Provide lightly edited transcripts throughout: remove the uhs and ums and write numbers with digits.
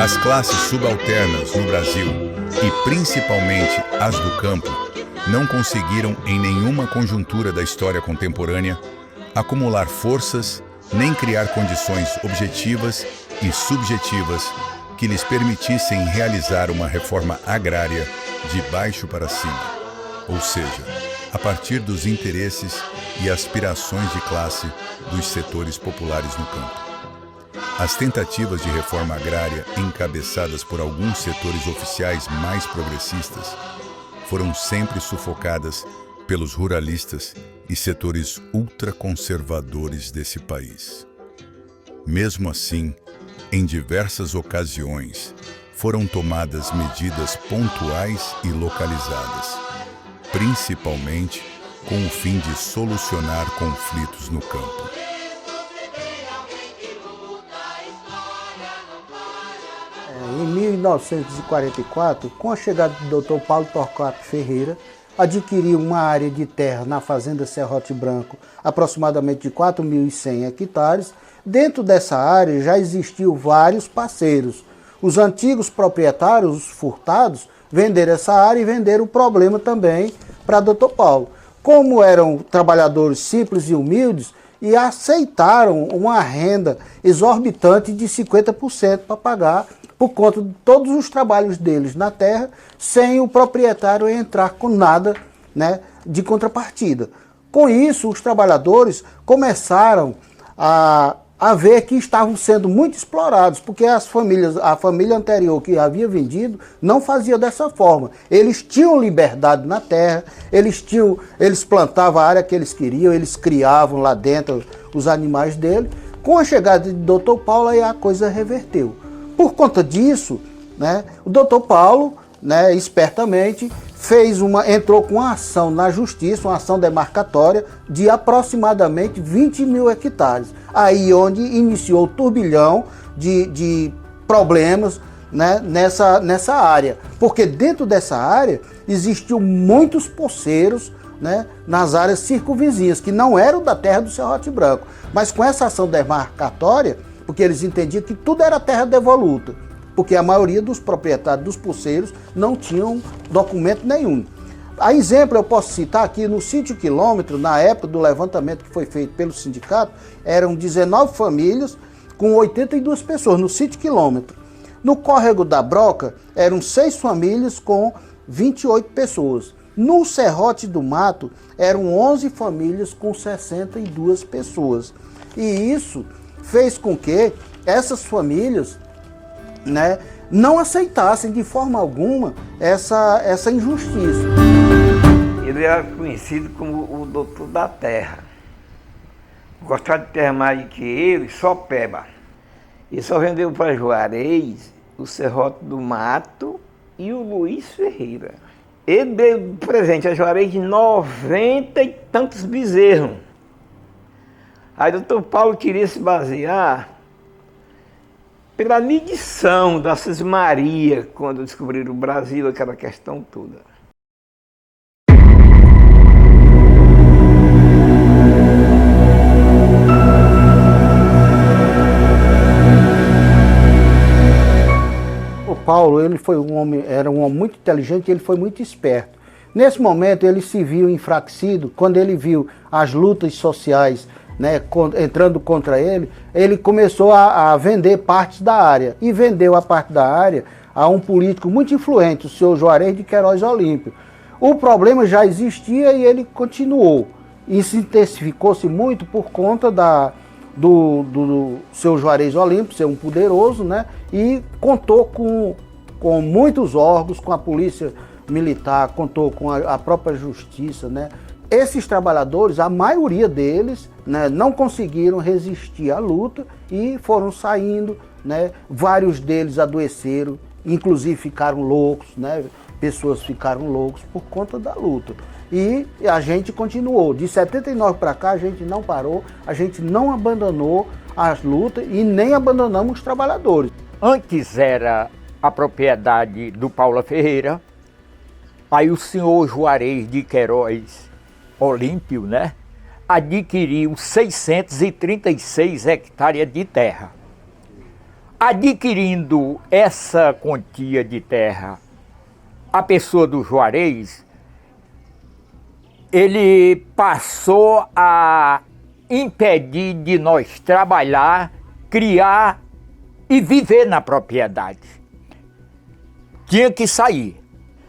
As classes subalternas no Brasil, e principalmente as do campo, não conseguiram, em nenhuma conjuntura da história contemporânea, acumular forças nem criar condições objetivas e subjetivas que lhes permitissem realizar uma reforma agrária de baixo para cima, ou seja, a partir dos interesses e aspirações de classe dos setores populares no campo. As tentativas de reforma agrária, encabeçadas por alguns setores oficiais mais progressistas, foram sempre sufocadas pelos ruralistas e setores ultraconservadores desse país. Mesmo assim, em diversas ocasiões, foram tomadas medidas pontuais e localizadas, principalmente com o fim de solucionar conflitos no campo. Em 1944, com a chegada do Dr. Paulo Torquato Ferreira, adquiriu uma área de terra na Fazenda Serrote Branco, aproximadamente de 4.100 hectares. Dentro dessa área já existiam vários parceiros. Os antigos proprietários, os furtados, venderam essa área e venderam o problema também para Dr. Paulo. Como eram trabalhadores simples e humildes, e aceitaram uma renda exorbitante de 50% para pagar por conta de todos os trabalhos deles na terra, sem o proprietário entrar com nada, né, de contrapartida. Com isso, os trabalhadores começaram a ver que estavam sendo muito explorados, porque a família anterior que havia vendido não fazia dessa forma. Eles tinham liberdade na terra, eles plantavam a área que eles queriam, eles criavam lá dentro os animais dele. Com a chegada de Dr. Paulo, aí a coisa reverteu. Por conta disso, né, o Dr. Paulo, né, espertamente, entrou com uma ação na justiça, uma ação demarcatória de aproximadamente 20.000 hectares. Aí onde iniciou o turbilhão de problemas, né, nessa área. Porque dentro dessa área existiam muitos poceiros, né, nas áreas circunvizinhas, que não eram da terra do Serrote Branco. Mas com essa ação demarcatória, porque eles entendiam que tudo era terra devoluta, porque a maioria dos proprietários dos poceiros não tinham documento nenhum. A exemplo, eu posso citar aqui no sítio Quilômetro, na época do levantamento que foi feito pelo sindicato, eram 19 famílias com 82 pessoas no sítio Quilômetro. No Córrego da Broca, eram 6 famílias com 28 pessoas. No Serrote do Mato, eram 11 famílias com 62 pessoas. E isso fez com que essas famílias, né, não aceitassem de forma alguma essa injustiça. Ele era conhecido como o doutor da terra. Gostava de terra mais que ele, só peba. E só vendeu para Juarez, o Serrote do Mato e o Luiz Ferreira. Ele deu presente a Juarez 90 e tantos bezerros. Aí o doutor Paulo queria se basear pela medição da cismaria, quando descobriram o Brasil, aquela questão toda. O Paulo, ele era um homem muito inteligente, ele foi muito esperto. Nesse momento ele se viu enfraquecido quando ele viu as lutas sociais, né, entrando contra ele. Ele começou a vender partes da área, e vendeu a parte da área a um político muito influente, o senhor Juarez de Queiroz Olímpio. O problema já existia e ele continuou. Isso intensificou-se muito por conta do seu Juarez Olímpio ser um poderoso, né, e contou com muitos órgãos, com a polícia militar, contou com a própria justiça, né. Esses trabalhadores, a maioria deles, né, não conseguiram resistir à luta e foram saindo, né, vários deles adoeceram, inclusive ficaram loucos, né, pessoas ficaram loucos por conta da luta. E a gente continuou, de 79 para cá a gente não parou, a gente não abandonou as lutas e nem abandonamos os trabalhadores. Antes era a propriedade do Paulo Ferreira, aí o senhor Juarez de Queiroz Olímpio, né, adquiriu 636 hectares de terra. Adquirindo essa quantia de terra, a pessoa do Juarez, ele passou a impedir de nós trabalhar, criar e viver na propriedade. Tinha que sair.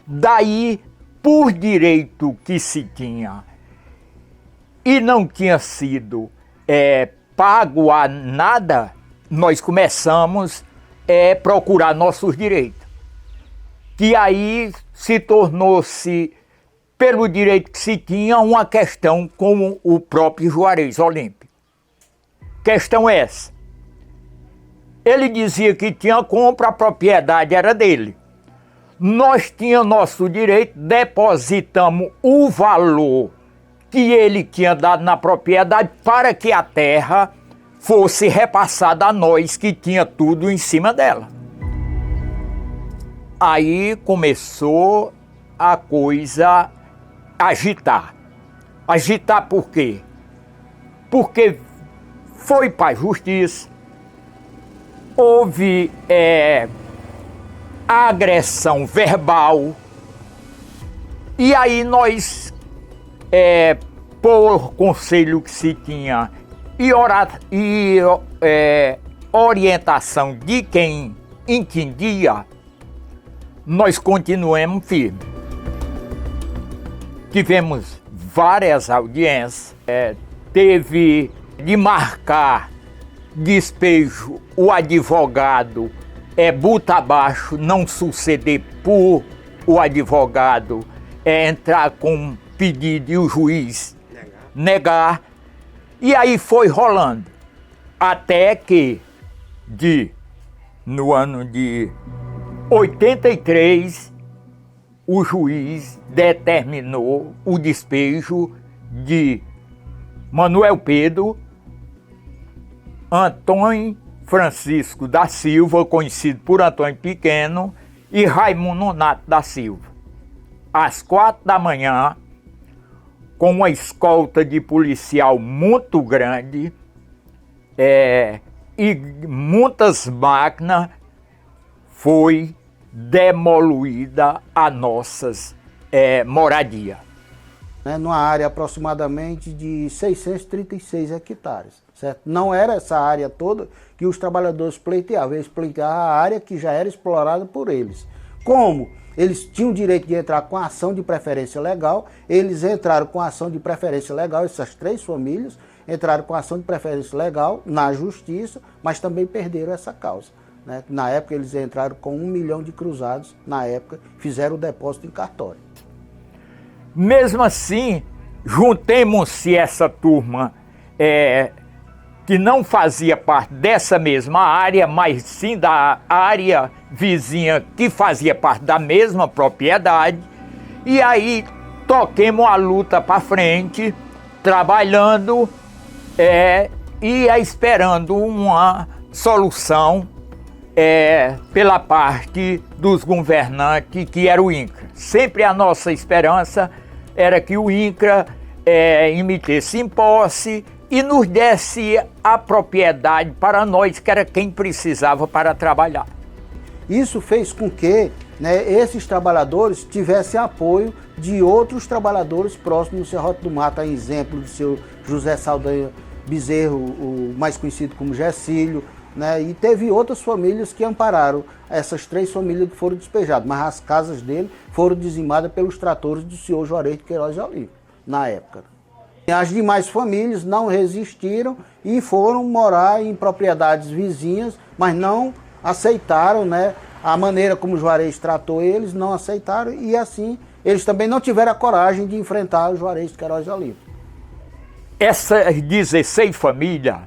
Daí, por direito que se tinha e não tinha sido pago a nada, nós começamos a procurar nossos direitos. Que aí se tornou-se, pelo direito que se tinha, uma questão com o próprio Juarez Olímpio. Questão essa. Ele dizia que tinha compra, a propriedade era dele. Nós tínhamos nosso direito, depositamos o valor que ele tinha dado na propriedade para que a terra fosse repassada a nós, que tinha tudo em cima dela. Aí começou a coisa agitar. Agitar por quê? Porque foi para a justiça, houve agressão verbal, e aí nós, por conselho que se tinha e orientação de quem entendia, nós continuamos firmes. Tivemos várias audiências, teve de marcar despejo, o advogado buta abaixo, não suceder por o advogado entrar com pedido e o juiz negar. E aí foi rolando, até que no ano de 83, o juiz determinou o despejo de Manuel Pedro, Antônio Francisco da Silva, conhecido por Antônio Pequeno, e Raimundo Nonato da Silva. Às 4 da manhã, com uma escolta de policial muito grande e muitas máquinas, foi demolida a nossas moradia. Numa área aproximadamente de 636 hectares, certo? Não era essa área toda que os trabalhadores pleiteavam, eles pleiteavam a área que já era explorada por eles. Como eles tinham o direito de entrar com a ação de preferência legal, eles entraram com a ação de preferência legal, essas 3 famílias entraram com a ação de preferência legal na justiça, mas também perderam essa causa. Na época eles entraram com 1 milhão de cruzados, na época fizeram o depósito em cartório. Mesmo assim, juntemos-se essa turma que não fazia parte dessa mesma área, mas sim da área vizinha que fazia parte da mesma propriedade, e aí toquemos a luta para frente, trabalhando e esperando uma solução pela parte dos governantes, que era o INCRA. Sempre a nossa esperança era que o INCRA emitisse em posse e nos desse a propriedade para nós, que era quem precisava para trabalhar. Isso fez com que esses trabalhadores tivessem apoio de outros trabalhadores próximos do Serrote do Mato, a exemplo do seu José Saldanha Bezerro, o mais conhecido como Gessílio, e teve outras famílias que ampararam essas 3 famílias que foram despejadas, mas as casas dele foram dizimadas pelos tratores do senhor Juarez de Queiroz Olímpio, na época. As demais famílias não resistiram e foram morar em propriedades vizinhas, mas não aceitaram a maneira como o Juarez tratou eles, não aceitaram, e assim eles também não tiveram a coragem de enfrentar o Juarez de Queiroz Olímpio. Essas 16 famílias,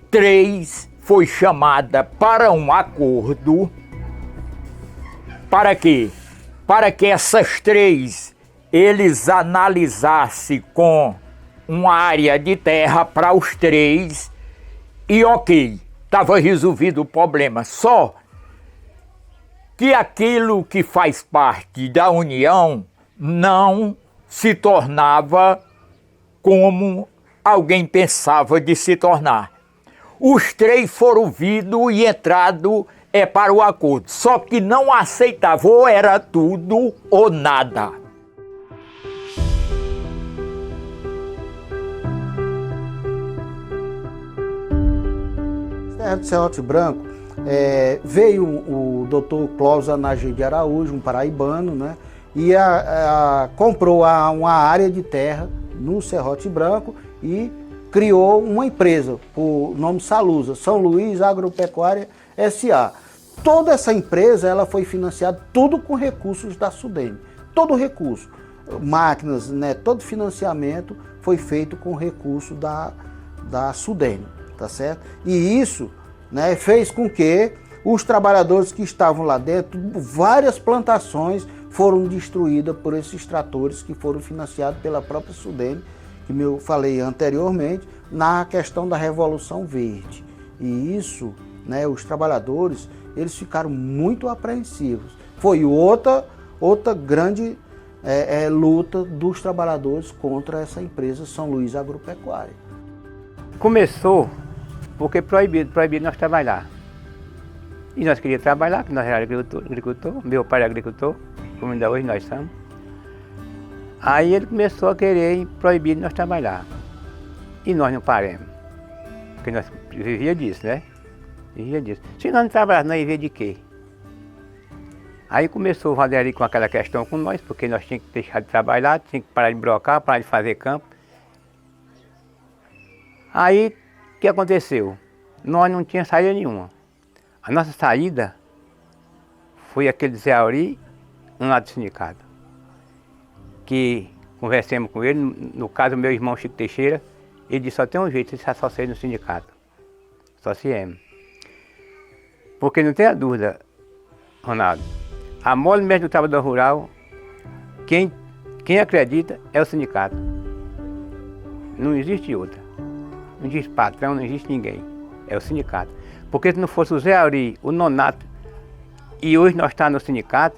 3 foi chamada para um acordo. Para quê? Para que essas 3 eles analisassem com uma área de terra para os 3 e ok, estava resolvido o problema. Só que aquilo que faz parte da União não se tornava como alguém pensava de se tornar. Os três foram vindo e entrado para o acordo. Só que não aceitavam, ou era tudo ou nada. Terra do Serrote Branco, veio o doutor Clóvis Anagê de Araújo, um paraibano, né, e comprou uma área de terra no Serrote Branco e criou uma empresa, por nome Salusa, São Luís Agropecuária S.A. Toda essa empresa ela foi financiada tudo com recursos da Sudene, todo recurso, máquinas, né, todo financiamento foi feito com recurso da Sudene, tá certo? E isso, né, fez com que os trabalhadores que estavam lá dentro, várias plantações foram destruídas por esses tratores que foram financiados pela própria Sudene, que eu falei anteriormente, na questão da Revolução Verde. E isso, né, os trabalhadores, eles ficaram muito apreensivos. Foi outra grande luta dos trabalhadores contra essa empresa São Luís Agropecuária. Começou porque proibido nós trabalhar. E nós queríamos trabalhar, que nós éramos agricultor, meu pai era agricultor, como ainda hoje nós somos. Aí ele começou a querer proibir nós trabalhar. E nós não paramos. Porque nós vivia disso, né? Vivia disso. Se nós não trabalhássemos, nós ia viver de quê? Aí começou o Valderi com aquela questão com nós, porque nós tínhamos que deixar de trabalhar, tínhamos que parar de brocar, parar de fazer campo. Aí, o que aconteceu? Nós não tínhamos saída nenhuma. A nossa saída foi aquele Zé Auri, um lado do sindicato. Que conversamos com ele, no caso meu irmão Chico Teixeira, ele disse, só tem um jeito de se associar no sindicato. Associemos. Porque não tenha dúvida, Ronaldo, a mole mesmo do trabalhador rural, quem acredita é o sindicato. Não existe outra. Não existe patrão, não existe ninguém. É o sindicato. Porque se não fosse o Zé Auri, o Nonato, e hoje nós estamos no sindicato,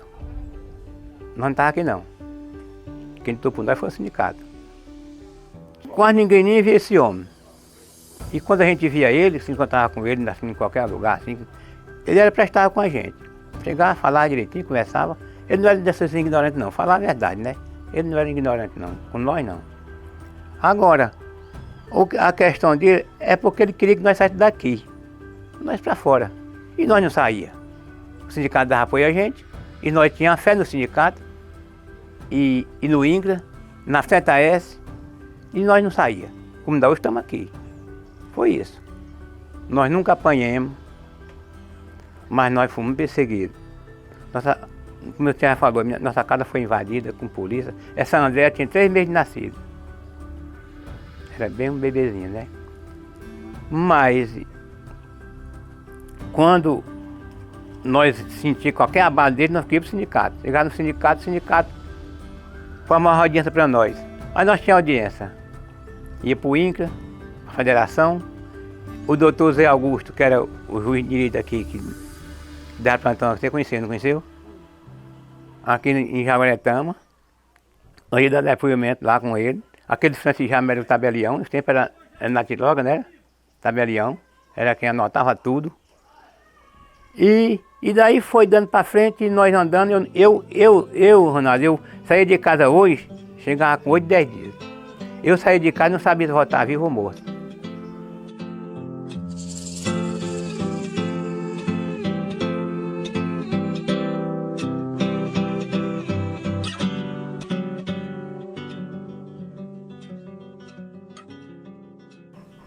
nós não estávamos aqui não. Quem lutou por nós foi o sindicato. Quase ninguém nem via esse homem. E quando a gente via ele, se encontrava com ele assim, em qualquer lugar, assim, ele era prestado com a gente. Chegava, falava direitinho, conversava. Ele não era desses ignorantes não, falava a verdade, né? Ele não era ignorante não, com nós não. Agora, a questão dele é porque ele queria que nós saíssemos daqui. Nós para fora. E nós não saía. O sindicato dava apoio a gente, e nós tínhamos fé no sindicato, e no INCRA, na FETA-S, e nós não saía. Como ainda hoje estamos aqui. Foi isso. Nós nunca apanhamos, mas nós fomos perseguidos. Como eu já falou, nossa casa foi invadida com polícia. Essa Andréa tinha 3 meses de nascido. Era bem um bebezinho, né? Mas, quando nós sentimos qualquer abalo dele, nós queríamos para o sindicato. Chegar no sindicato, o sindicato formava uma audiência para nós. Mas nós tínhamos audiência. Ia para o INCRA, a federação. O doutor Zé Augusto, que era o juiz de direito aqui, que dava plantão, você conheceu, não conheceu? Aqui em Jaguaretama. Nós ia dar depoimento lá com ele. Aquele Francisco era o tabelião, no tempo era na Tiroga, né? Tabelião, era quem anotava tudo. E daí foi dando para frente, e nós andando, Ronaldo, eu saía de casa hoje, chegava com 8, 10 dias. Eu saía de casa e não sabia se voltar vivo ou morto.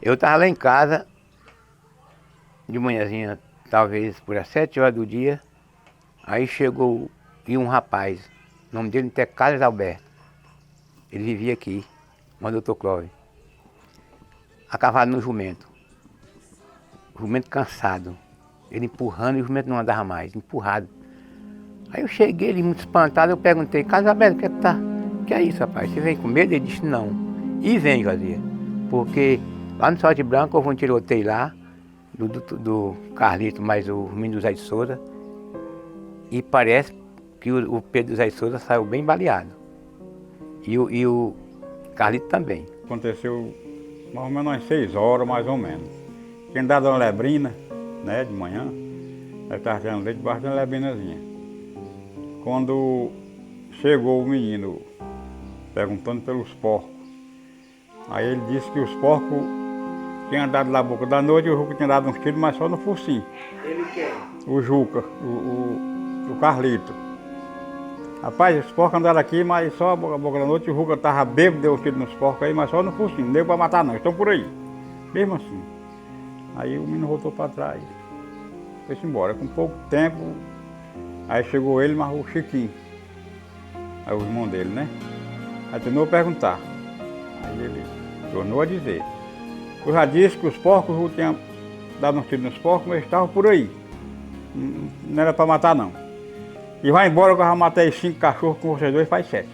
Eu estava lá em casa, de manhãzinha, talvez por as 7 horas do dia, aí chegou um rapaz, o nome dele é Carlos Alberto. Ele vivia aqui, com o doutor Clóvis, acavado no jumento. O jumento cansado, ele empurrando e o jumento não andava mais, empurrado. Aí eu cheguei, ele muito espantado, eu perguntei, Carlos Alberto, que é isso, rapaz? Você vem com medo? Ele disse, não. E vem, José, porque lá no Serrote Branco houve um tiroteio lá, do Carlito, mais o menino do Zé de Souza, e parece que o Pedro Zé de Souza saiu bem baleado. E o Carlito também. Aconteceu mais ou menos às 6 horas, mais ou menos. tinha dado uma lebrina, né, de manhã. Nós estávamos tirando leite debaixo de uma lebrinazinha. Quando chegou o menino perguntando pelos porcos, aí ele disse que os porcos tinham andado lá na boca da noite e o Juca tinha dado uns tiros, mas só no focinho. Ele quem? O Juca, o Carlito. Rapaz, os porcos andaram aqui, mas só a boca da noite, o Juca estava bêbado, deu um tiro nos porcos aí, mas só no focinho, não deu para matar não, estão por aí. Mesmo assim. Aí o menino voltou para trás, foi-se embora. Com pouco tempo, aí chegou ele, mas o Chiquinho, aí o irmão dele, né? Aí tornou a perguntar. Aí ele tornou a dizer. Eu já disse que os porcos, eu tinha dado um tiro nos porcos, mas eles estavam por aí. Não era para matar não. E vai embora que eu já matei 5 cachorros com vocês dois, faz 7.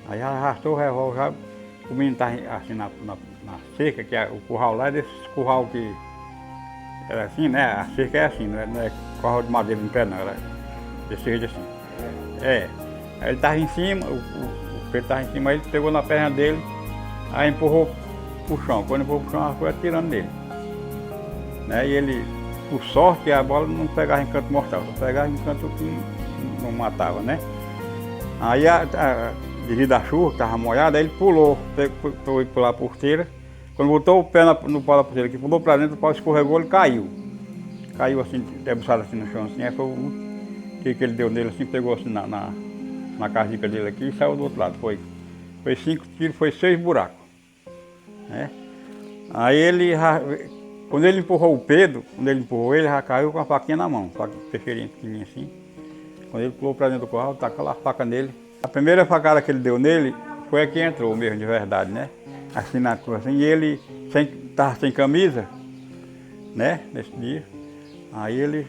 Aí ela arrastou o revólver, já, o menino estava assim na cerca, que é o curral lá, desse curral que era assim, né? A cerca é assim, não é curral de madeira em pé não, era desse jeito assim. É. Aí ele estava em cima, o Pedro estava em cima, aí ele pegou na perna dele, aí empurrou pro chão. Quando empurrou pro chão, ela foi atirando nele. Né? E ele, por sorte, a bola não pegava em canto mortal, só pegava em canto que não matava, né? Aí, devido à chuva, que estava molhada, aí ele pulou, foi pular a porteira. Quando botou o pé no pau da porteira, que pulou para dentro, o pau escorregou, ele caiu. Caiu assim, debruçado assim no chão, assim, aí foi o que ele deu nele, assim, pegou assim na casdica dele aqui e saiu do outro lado. Foi 5 tiros, foi 6 buracos. Né? Aí ele, quando ele empurrou o Pedro, ele já caiu com a faquinha na mão, faca peixeirinha pequenininha assim. Quando ele pulou para dentro do curral, tacou a faca nele. A primeira facada que ele deu nele foi a que entrou mesmo, de verdade, né? Assim na cruz, assim, e ele estava sem camisa, né, nesse dia. Aí ele,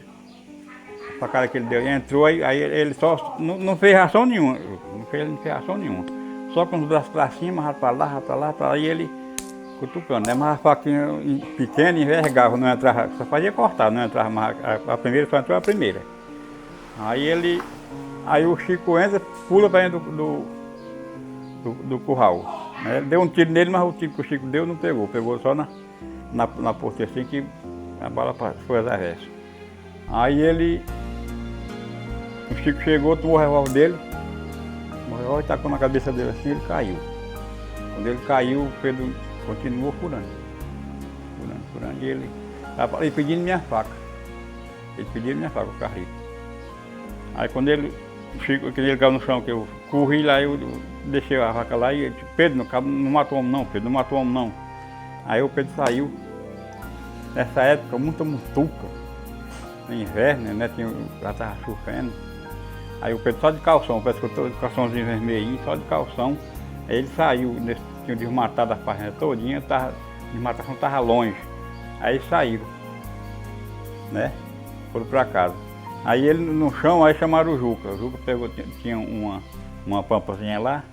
a facada que ele deu, entrou, aí ele só não fez reação nenhuma, não fez reação nenhuma. Só com os braços para cima, para lá, e ele cutucando, né? Mas a faquinha pequena envergava, não entrava, só fazia cortar, não entrava mais, a primeira só entrou a primeira. Aí o Chico entra, pula para dentro do curral. Né? Deu um tiro nele, mas o tiro que o Chico deu não pegou. Pegou só na porteira assim que a bala foi às avessas. Aí o Chico chegou, tomou o revólver dele, o revólver tacou na cabeça dele assim, ele caiu. Quando ele caiu, o Pedro continuou furando, e ele pedindo minha faca. Ele pediu minha faca, o Carlito. Aí quando ele caiu no chão, que eu corri lá, eu deixei a faca lá e ele disse, Pedro, não matou homem não, Pedro, não matou homem não. Aí o Pedro saiu. Nessa época, muita mutuca, no inverno, né, já estava chovendo. Aí o Pedro só de calção, parece que eu estou de calçãozinho vermelhinho, só de calção. Aí ele saiu, tinha desmatado a página todinha, a desmatação estava longe. Aí saíram, né, foram para casa. Aí ele no chão, aí chamaram o Juca. O Juca pegou, tinha uma pampazinha lá.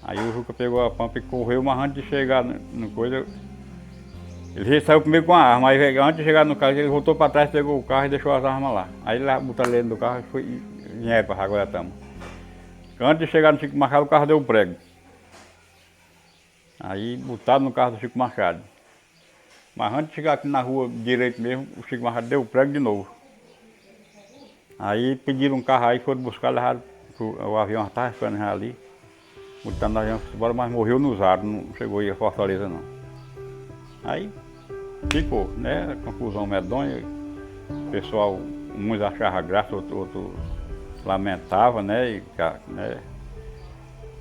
Aí o Juca pegou a pampa e correu, mas antes de chegar no coisa, ele saiu comigo com a arma. Aí antes de chegar no carro, ele voltou para trás, pegou o carro e deixou as armas lá. Aí ele botou ele dentro do carro e vieram para Jaguaretama. Antes de chegar no Chico Machado, o carro deu prego. Aí botaram no carro do Chico Machado. Mas antes de chegar aqui na rua direito mesmo, o Chico Machado deu prego de novo. Aí pediram um carro aí, foram buscar, levaram o avião, já estava esperando já ali. Botando no avião, embora, mas morreu nos ares, não chegou aí a Fortaleza não. Aí ficou, né? Confusão medonha. O pessoal, uns achavam graça, outros lamentavam, né? Né?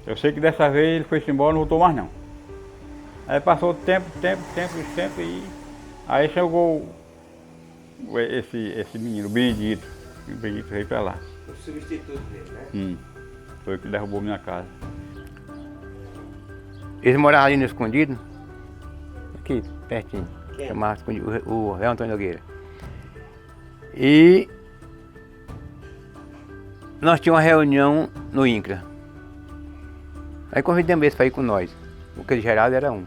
Eu sei que dessa vez ele foi-se embora, não voltou mais não. Aí passou tempo e aí chegou esse menino, o Benedito. E o Benedito veio para lá. O substituto dele, né? Foi o que derrubou minha casa. Eles moravam ali no Escondido, aqui pertinho, chamava Escondido, o Réu Antônio Nogueira. E nós tínhamos uma reunião no INCRA. Aí convidamos eles para ir com nós. O que Geraldo era um.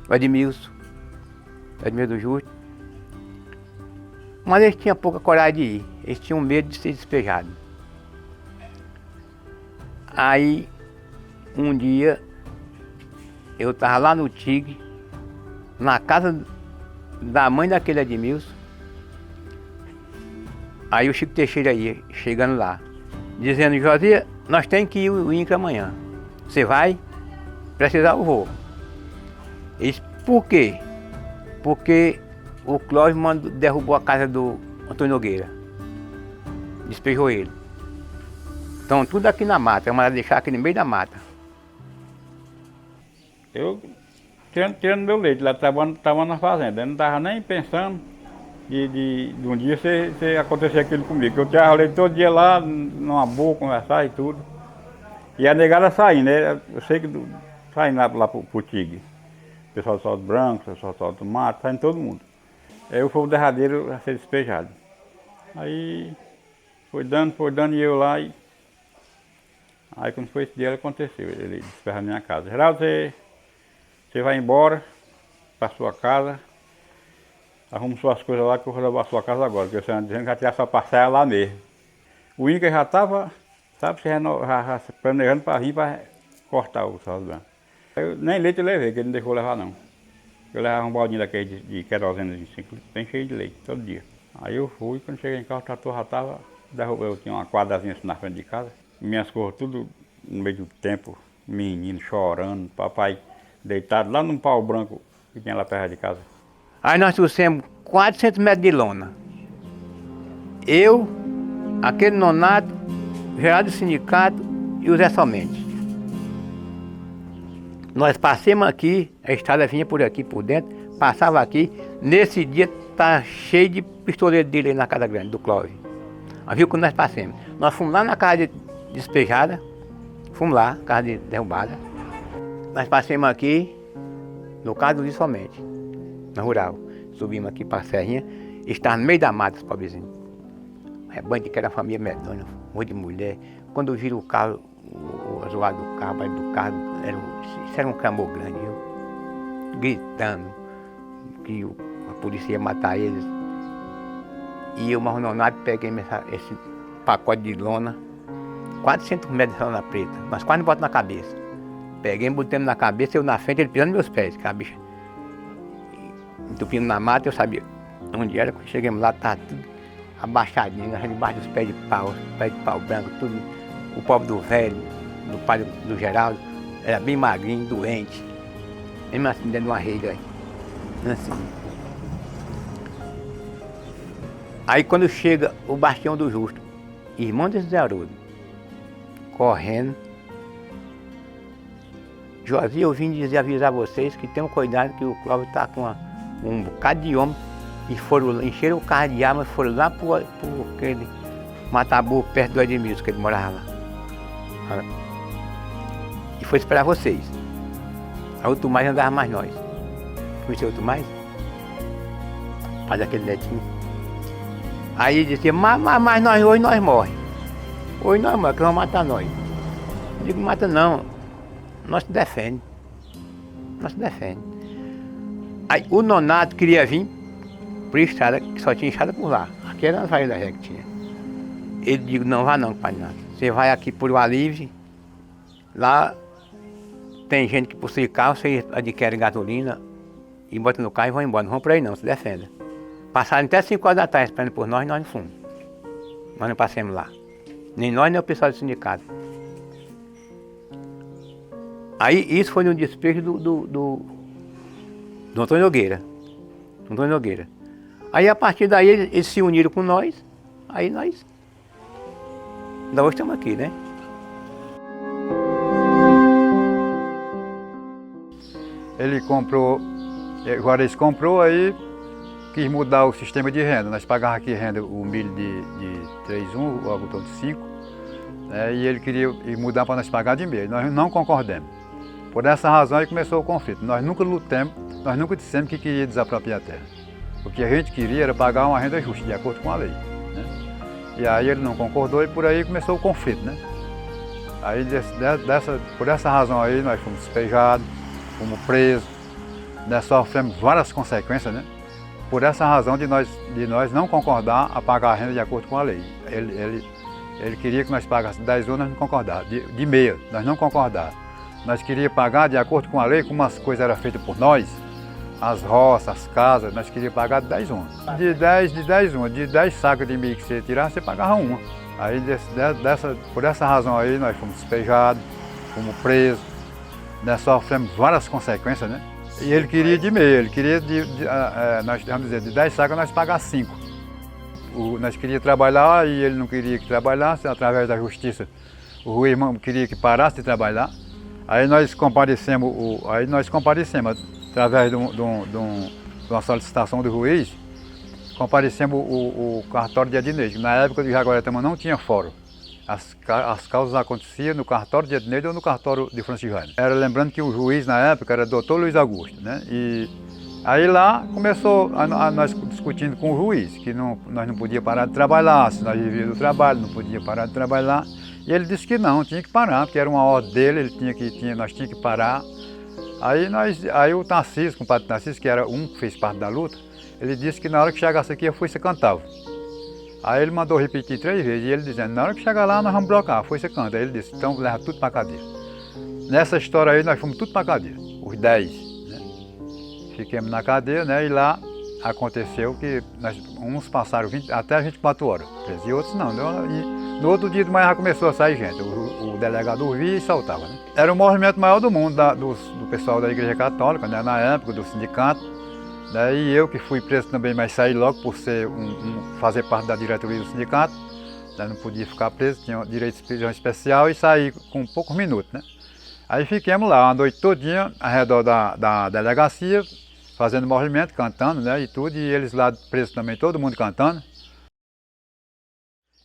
O Edmilson do Justo. Mas eles tinham pouca coragem de ir. Eles tinham medo de ser despejados. Aí, um dia, eu estava lá no Tigre, na casa da mãe daquele Edmilson. Aí o Chico Teixeira aí, chegando lá, dizendo, Josias, nós temos que ir ao INCRA amanhã. Você vai? Precisar eu vou. Ele disse, por quê? Porque o Clóvis derrubou a casa do Antônio Nogueira. Despejou ele. Então tudo aqui na mata, vamos deixar aqui no meio da mata. Eu, tirando meu leite, lá estava na fazenda, eu não estava nem pensando de um dia se acontecer aquilo comigo. Eu tirava leite todo dia lá, numa boa, conversar e tudo. E a negada saindo, né? Eu sei que saindo lá pro Tigre. O pessoal do Salto Branco, o pessoal do Salto Mato, saindo todo mundo. Eu fui o derradeiro a ser despejado. Aí foi dando e eu lá. Aí quando foi esse dia, aconteceu, ele despeja na minha casa. Geraldo, você vai embora para sua casa, arruma suas coisas lá que eu vou levar a sua casa agora, porque você anda dizendo que vai tirar sua parcela lá mesmo. O INCRA já estava, sabe, já planejando para vir para cortar o Salto Branco. Eu nem leite eu levei, que ele não deixou levar não. Eu levava um baldinho daquele de querosene de 5 litros, bem cheio de leite, todo dia. Aí eu fui, quando cheguei em casa, o trator já estava, eu tinha uma quadrazinha assim na frente de casa. Minhas coisas tudo no meio do tempo, menino chorando, papai deitado lá num pau branco que tinha lá perto de casa. Aí nós trouxemos 400 metros de lona. Eu, aquele Nonato, Geraldo do Sindicato e o Zé Somente. Nós passamos aqui, a estrada vinha por aqui por dentro, passava aqui. Nesse dia tá cheio de pistoleiro dele aí na casa grande, do Clóvis. Aí viu quando nós passamos. Nós fomos lá na casa de despejada, fomos lá, casa de derrubada. Nós passamos aqui, no caso do Luiz Somente, na rural. Subimos aqui para a serrinha, estava no meio da mata, os pobrezinhos. Rebanho que era uma família medonha, um monte de mulher. Quando viram o carro, o zoado do carro, do carro, isso era um clamor grande, viu? Gritando que a polícia ia matar eles. E eu, Marronado, peguei esse pacote de lona, 400 metros de lona preta, mas quase não boto na cabeça. Peguei, botamos na cabeça, eu na frente, ele pisando nos meus pés, que a bicha entupindo na mata, eu sabia onde era. Quando chegamos lá, estava tudo abaixadinho, debaixo dos pés de pau branco, tudo. O pobre do velho, do pai do Geraldo, era bem magrinho, doente. Mesmo assim, dentro de uma rede aí. Assim. Aí quando chega o Bastião do Justo, irmão de Zé Haroldo, correndo. Josias, eu vim avisar vocês que tenham cuidado que o Clóvis está com um bocado de homem e encheram o carro de arma e foram lá por aquele matabu perto do Edmilson, que ele morava lá. E foi esperar vocês. Aí o Tomás andava mais nós. Conheceu o Tomás? Faz aquele netinho. Aí ele dizia, mas nós hoje nós morremos. Hoje nós morremos, que vão matar nós. Eu digo, mata não. Nós te defendemos. Nós te defendemos. Aí o Nonato queria vir por estrada, que só tinha estrada por lá. Aqui era na saída da régua que tinha. Ele disse, não vá não, pai Nonato. Você vai aqui por o Alívio. Lá tem gente que possui carro, você adquire gasolina e bota no carro e vão embora. Não vão por aí não, se defenda. Passaram até 5 horas da tarde esperando por nós não fomos. Nós não passamos lá. Nem nós, nem o pessoal do sindicato. Aí isso foi no despejo do Antônio Nogueira. Antônio Nogueira. Aí a partir daí eles se uniram com nós, aí nós. Ainda hoje estamos aqui, né? Ele comprou, agora eles comprou aí, quis mudar o sistema de renda. Nós pagávamos aqui renda, o milho de 3,1, o algodão de 5, né, e ele queria mudar para nós pagar de meio. Nós não concordamos. Por essa razão aí começou o conflito. Nós nunca lutamos, nós nunca dissemos que queria desapropriar a terra. O que a gente queria era pagar uma renda justa, de acordo com a lei, né? E aí ele não concordou e por aí começou o conflito, né? Aí por essa razão aí nós fomos despejados, fomos presos, nós sofremos várias consequências, né? Por essa razão de nós não concordar a pagar a renda de acordo com a lei. Ele queria que nós pagássemos 10 anos, nós não concordávamos, de meia, nós não concordávamos. Nós queríamos pagar de acordo com a lei, como as coisas eram feitas por nós as roças, as casas, nós queríamos pagar 10 uma. De 10 sacos de milho que você tirasse, você pagava uma. Aí por essa razão aí nós fomos despejados, fomos presos, nós sofremos várias consequências, né? E ele queria de meio, ele queria nós vamos dizer, de 10 sacos nós pagávamos 5. Nós queríamos trabalhar e ele não queria que trabalhasse, através da justiça. O irmão queria que parasse de trabalhar. Aí nós comparecemos através de uma solicitação do juiz, comparecemos o cartório de Adinês. Na época de Jaguaretama não tinha fórum. As causas aconteciam no cartório de Adinês ou no cartório de Francisco Jaime. Era lembrando que o juiz na época era Dr. Luiz Augusto, né? E aí lá começou nós discutindo com o juiz, que nós não podíamos parar de trabalhar, se nós vivíamos do trabalho, não podíamos parar de trabalhar. E ele disse que não, tinha que parar, porque era uma ordem dele, nós tínhamos que parar. Aí o Tarcísio, o compadre Tarcísio, que era um que fez parte da luta, ele disse que na hora que chegasse aqui a foice cantava. Aí ele mandou repetir 3 vezes, e ele dizendo, na hora que chegar lá nós vamos blocar, a foice canta. Aí ele disse, então leva tudo para cadeia. Nessa história aí nós fomos tudo para cadeia, os 10. Né? Fiquemos na cadeia, né? E lá aconteceu que uns passaram até 24 horas presos, e outros não. E no outro dia de manhã já começou a sair gente, o delegado ouvia e soltava. Né? Era o movimento maior do mundo, do pessoal da Igreja Católica, né? Na época do sindicato. E eu que fui preso também, mas saí logo por ser fazer parte da diretoria do sindicato. Não podia ficar preso, tinha direito de prisão especial e saí com poucos minutos. Né? Aí fiquemos lá a noite todinha, ao redor da delegacia, fazendo movimento, cantando, né? E tudo, e eles lá presos também, todo mundo cantando.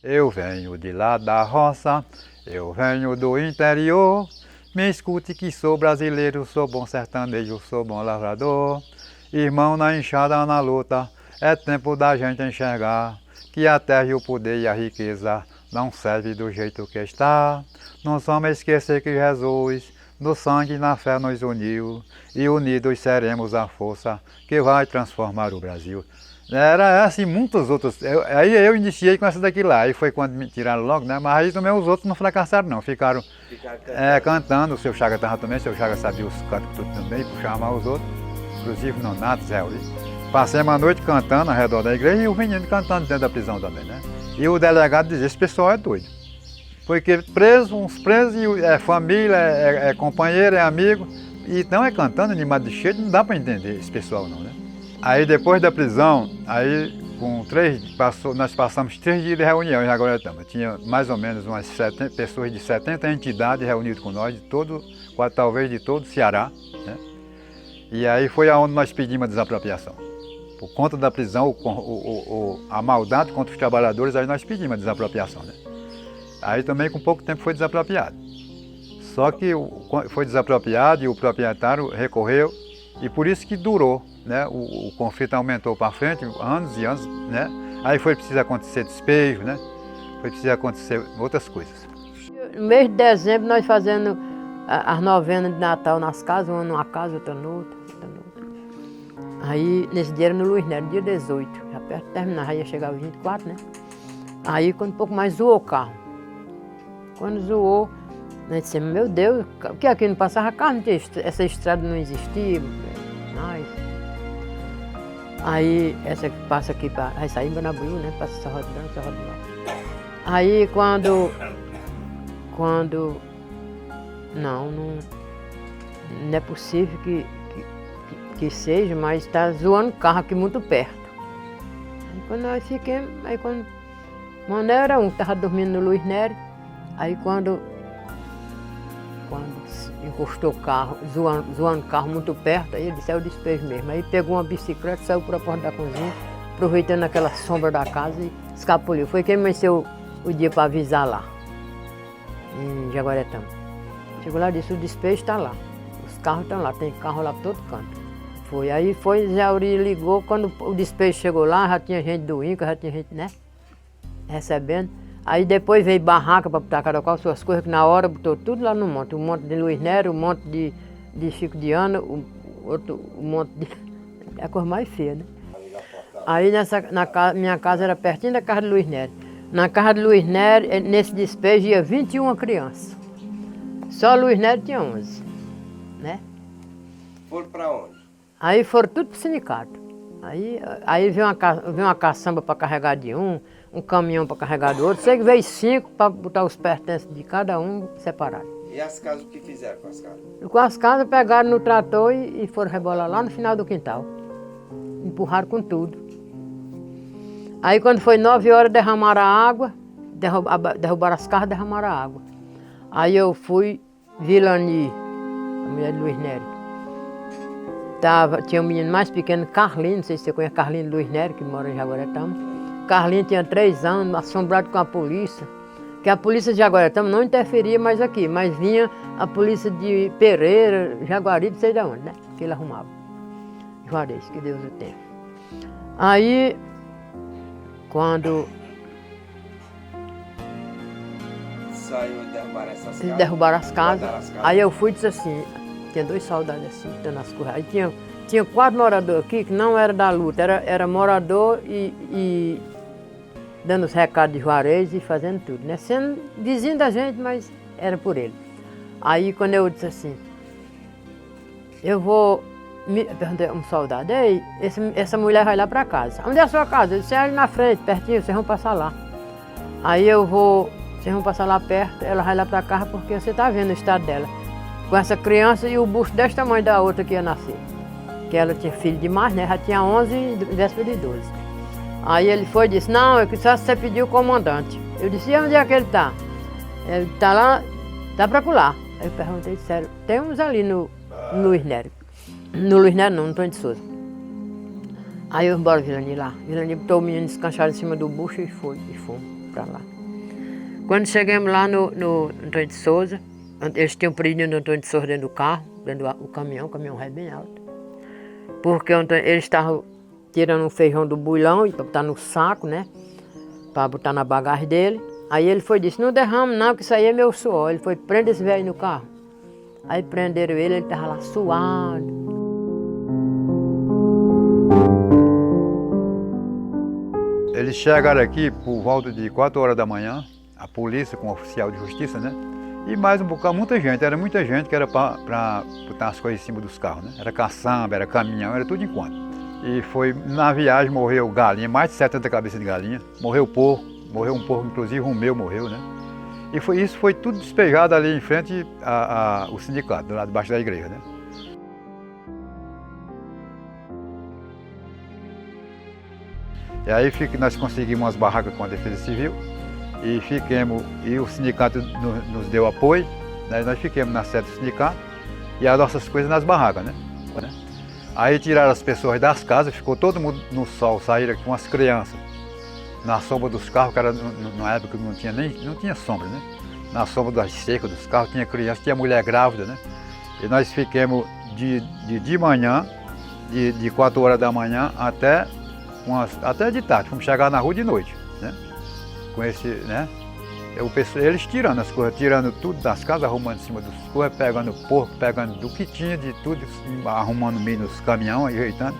Eu venho de lá da roça, eu venho do interior, me escute que sou brasileiro, sou bom sertanejo, sou bom lavrador. Irmão na enxada, na luta, é tempo da gente enxergar que a terra e o poder e a riqueza não servem do jeito que está. Não vamos esquecer que Jesus, no sangue e na fé nos uniu, e unidos seremos a força que vai transformar o Brasil. Era essa e muitos outros. Aí eu iniciei com essa daqui lá, aí foi quando me tiraram logo, né? Mas aí também os outros não fracassaram não, ficaram cantando. O seu Chaga estava também, o seu Chaga sabia os cantos tudo também, puxava mais os outros. Inclusive Nonato, Zé Uri. Passemos a noite cantando ao redor da igreja e o menino cantando dentro da prisão também, né? E o delegado dizia, esse pessoal é doido. Porque uns presos, é família, é companheiro, é amigo, e não é cantando, animado de cheio, não dá para entender esse pessoal não, né? Aí depois da prisão, aí nós passamos 3 dias de reunião em Jaguaretama. Tinha mais ou menos umas pessoas de 70 entidades reunidas com nós, talvez de todo o Ceará, né? E aí foi aonde nós pedimos a desapropriação. Por conta da prisão, a maldade contra os trabalhadores, aí nós pedimos a desapropriação, né? Aí também com pouco tempo foi desapropriado. Só que foi desapropriado e o proprietário recorreu, e por isso que durou, né? O conflito aumentou para frente, anos e anos, né? Aí foi preciso acontecer despejo, né? Foi preciso acontecer outras coisas. No mês de dezembro nós fazendo as novenas de Natal nas casas, uma numa casa, outra noutra, outra noutra. Aí, nesse dia era no Luiz Nery, dia 18, já perto de terminar, já ia chegar o 24, né? Aí, quando um pouco mais zoou o carro. Quando zoou, nós dissemos, meu Deus, o que aqui não passava carro, essa estrada não existia, mais. Aí, essa que passa aqui, vai sair em Banabuí, né? Passa essa roda branca, essa roda branca. Aí, quando não é possível que seja, mas está zoando o carro aqui muito perto. Aí quando nós fiquemos, quando era um que estava dormindo no Luiz Nery, aí quando encostou o carro, zoando o carro muito perto, aí ele disse, é o despejo mesmo. Aí pegou uma bicicleta, saiu para a porta da cozinha, aproveitando aquela sombra da casa e escapuliu. Foi quem amanheceu o dia para avisar lá, em Jaguaretama. Chegou lá e disse, o despejo está lá, os carros estão lá, tem carro lá por todo canto. Zé Auri ligou, quando o despejo chegou lá, já tinha gente do INCA, já tinha gente, né, recebendo. Aí depois veio barraca para botar caracol, suas coisas, que na hora botou tudo lá no monte. O monte de Luiz Nery, o monte de Chico Diana, o monte de... É a coisa mais feia, né? Aí minha casa era pertinho da casa de Luiz Nery. Na casa de Luiz Nery, nesse despejo, ia 21 crianças. Só Luiz Nery tinha 11, né? Foram para onde? Aí foram tudo pro sindicato. Aí veio uma caçamba para carregar de um caminhão para carregar do outro. Sei que veio 5 para botar os pertences de cada um separado. E as casas, o que fizeram com as casas? Com as casas pegaram no trator e foram rebolar lá no final do quintal. Empurraram com tudo. Aí quando foi 9 horas derramaram a água, derrubaram as casas, derramaram a água. Aí eu fui, Vilani, a mulher de Luiz Nery. Tinha um menino mais pequeno, Carlinho, não sei se você conhece Carlinho Luiz Nery, que mora em Jaguaretama. Carlinho tinha 3 anos, assombrado com a polícia. Que a polícia de Jaguaretama não interferia mais aqui, mas vinha a polícia de Pereira, Jaguari, não sei de onde, né? Que ele arrumava. Juarez, que Deus o tenha. Aí, quando Saiu e derrubaram essas casas. derrubaram as casas, Botaram as casas. aí eu fui e disse assim, tinha 2 soldados assim, dando as coisas. Aí tinha 4 moradores aqui que não era da luta, era morador e dando os recados de Juarez e fazendo tudo, né? Sendo vizinho da gente, mas era por ele. Aí quando eu disse assim, eu perguntei a um soldado, ei, essa mulher vai lá para casa. Onde é a sua casa? Eu disse, é ali na frente, pertinho, vocês vão passar lá. Aí vocês vão passar lá perto, ela vai lá para casa porque você está vendo o estado dela. Com essa criança e o busto desse tamanho da outra que ia nascer. Que ela tinha filho demais, né? Já tinha 11 e véspera de 12. Aí ele foi e disse, não, é que só você pediu o comandante. Eu disse, e onde é que ele está? Ele está lá, está para pular. Aí eu perguntei, sério, tem uns ali no Luiz Nery. No Luiz Nery não, no Antônio de Souza. Aí eu embora Vilani lá. Vilani botou o menino descanchado em cima do bucho e fomos para lá. Quando chegamos lá no Antônio de Souza, eles tinham prendido o Antônio de Souza dentro do carro, dentro do caminhão, o caminhão é bem alto. Porque eles estavam tirando um feijão do builão para botar no saco, né? Para botar na bagagem dele. Aí ele foi e disse, não derrame não, que isso aí é meu suor. Ele foi, prende esse velho no carro. Aí prenderam ele estava lá suado. Eles chegaram aqui por volta de 4 horas da manhã, a polícia com o oficial de justiça, né? E mais um bocado, muita gente, era muita gente que era para botar as coisas em cima dos carros, né? Era caçamba, era caminhão, era tudo enquanto. E foi, na viagem morreu galinha, mais de 70 cabeças de galinha, morreu porco, morreu um porco, inclusive o meu morreu, né? E isso foi tudo despejado ali em frente ao sindicato, lá debaixo da igreja, né? E aí nós conseguimos umas barracas com a Defesa Civil e o sindicato nos deu apoio, né? Nós ficamos na sede do sindicato e as nossas coisas nas barracas, né? Aí tiraram as pessoas das casas, ficou todo mundo no sol, saíram aqui umas crianças na sombra dos carros, que era na época não tinha sombra, né? Na sombra das secas dos carros tinha criança, tinha mulher grávida, né? E nós ficamos de manhã, de 4 horas da manhã até de tarde, fomos chegar na rua de noite, né? Com esse, né? Eles tirando as coisas, tirando tudo das casas, arrumando em cima dos coisas, pegando porco, pegando do que tinha, de tudo, arrumando meio nos caminhões, ajeitando.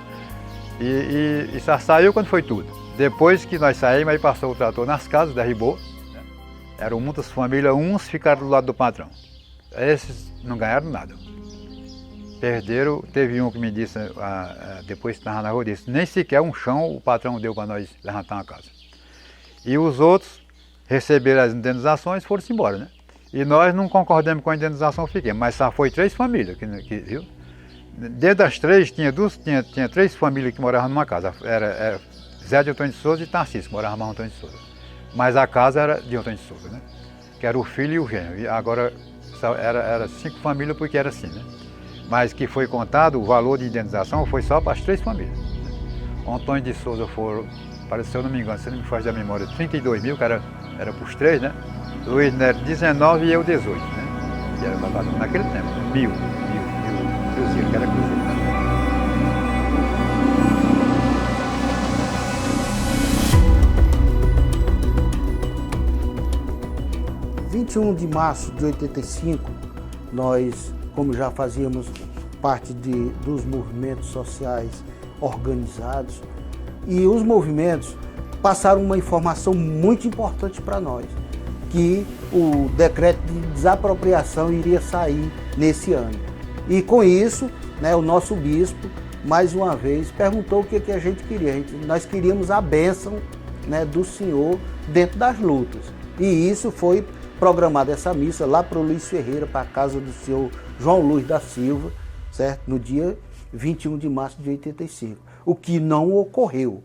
E só saiu quando foi tudo. Depois que nós saímos, aí passou o trator nas casas, derribou. Né? Eram muitas famílias, uns ficaram do lado do patrão. Esses não ganharam nada. Perderam, teve um que me disse, depois que estava na rua, disse, nem sequer um chão o patrão deu para nós levantar uma casa. E os outros receberam as indenizações e foram-se embora, né? E nós não concordamos com a indenização, fiquemos, mas só foi 3 famílias, que viu? Dentro das 3, tinha 3 famílias que moravam numa casa. Era Zé de Antônio de Souza e Tarcísio, que moravam mais Antônio de Souza. Mas a casa era de Antônio de Souza, né? Que era o filho e o genro. E agora era 5 famílias porque era assim, né? Mas que foi contado, o valor de indenização foi só para as 3 famílias. Né? Antônio de Souza foram, se eu não me engano, se não me faz da memória, 32 mil, que era para os 3, né? Luiz Nery 19 e eu 18, né? Que era para naquele tempo, né? Mil cruzeiro, que era cruzeiro. Né? Em 21 de março de 85, nós, como já fazíamos parte dos movimentos sociais organizados, e os movimentos passaram uma informação muito importante para nós, que o decreto de desapropriação iria sair nesse ano. E com isso, né, o nosso bispo mais uma vez, perguntou o que a gente queria. Nós queríamos a bênção, né, do Senhor dentro das lutas. E isso foi programada, essa missa, lá para o Luiz Ferreira, para a casa do senhor João Luiz da Silva, certo? No dia 21 de março de 85. O que não ocorreu.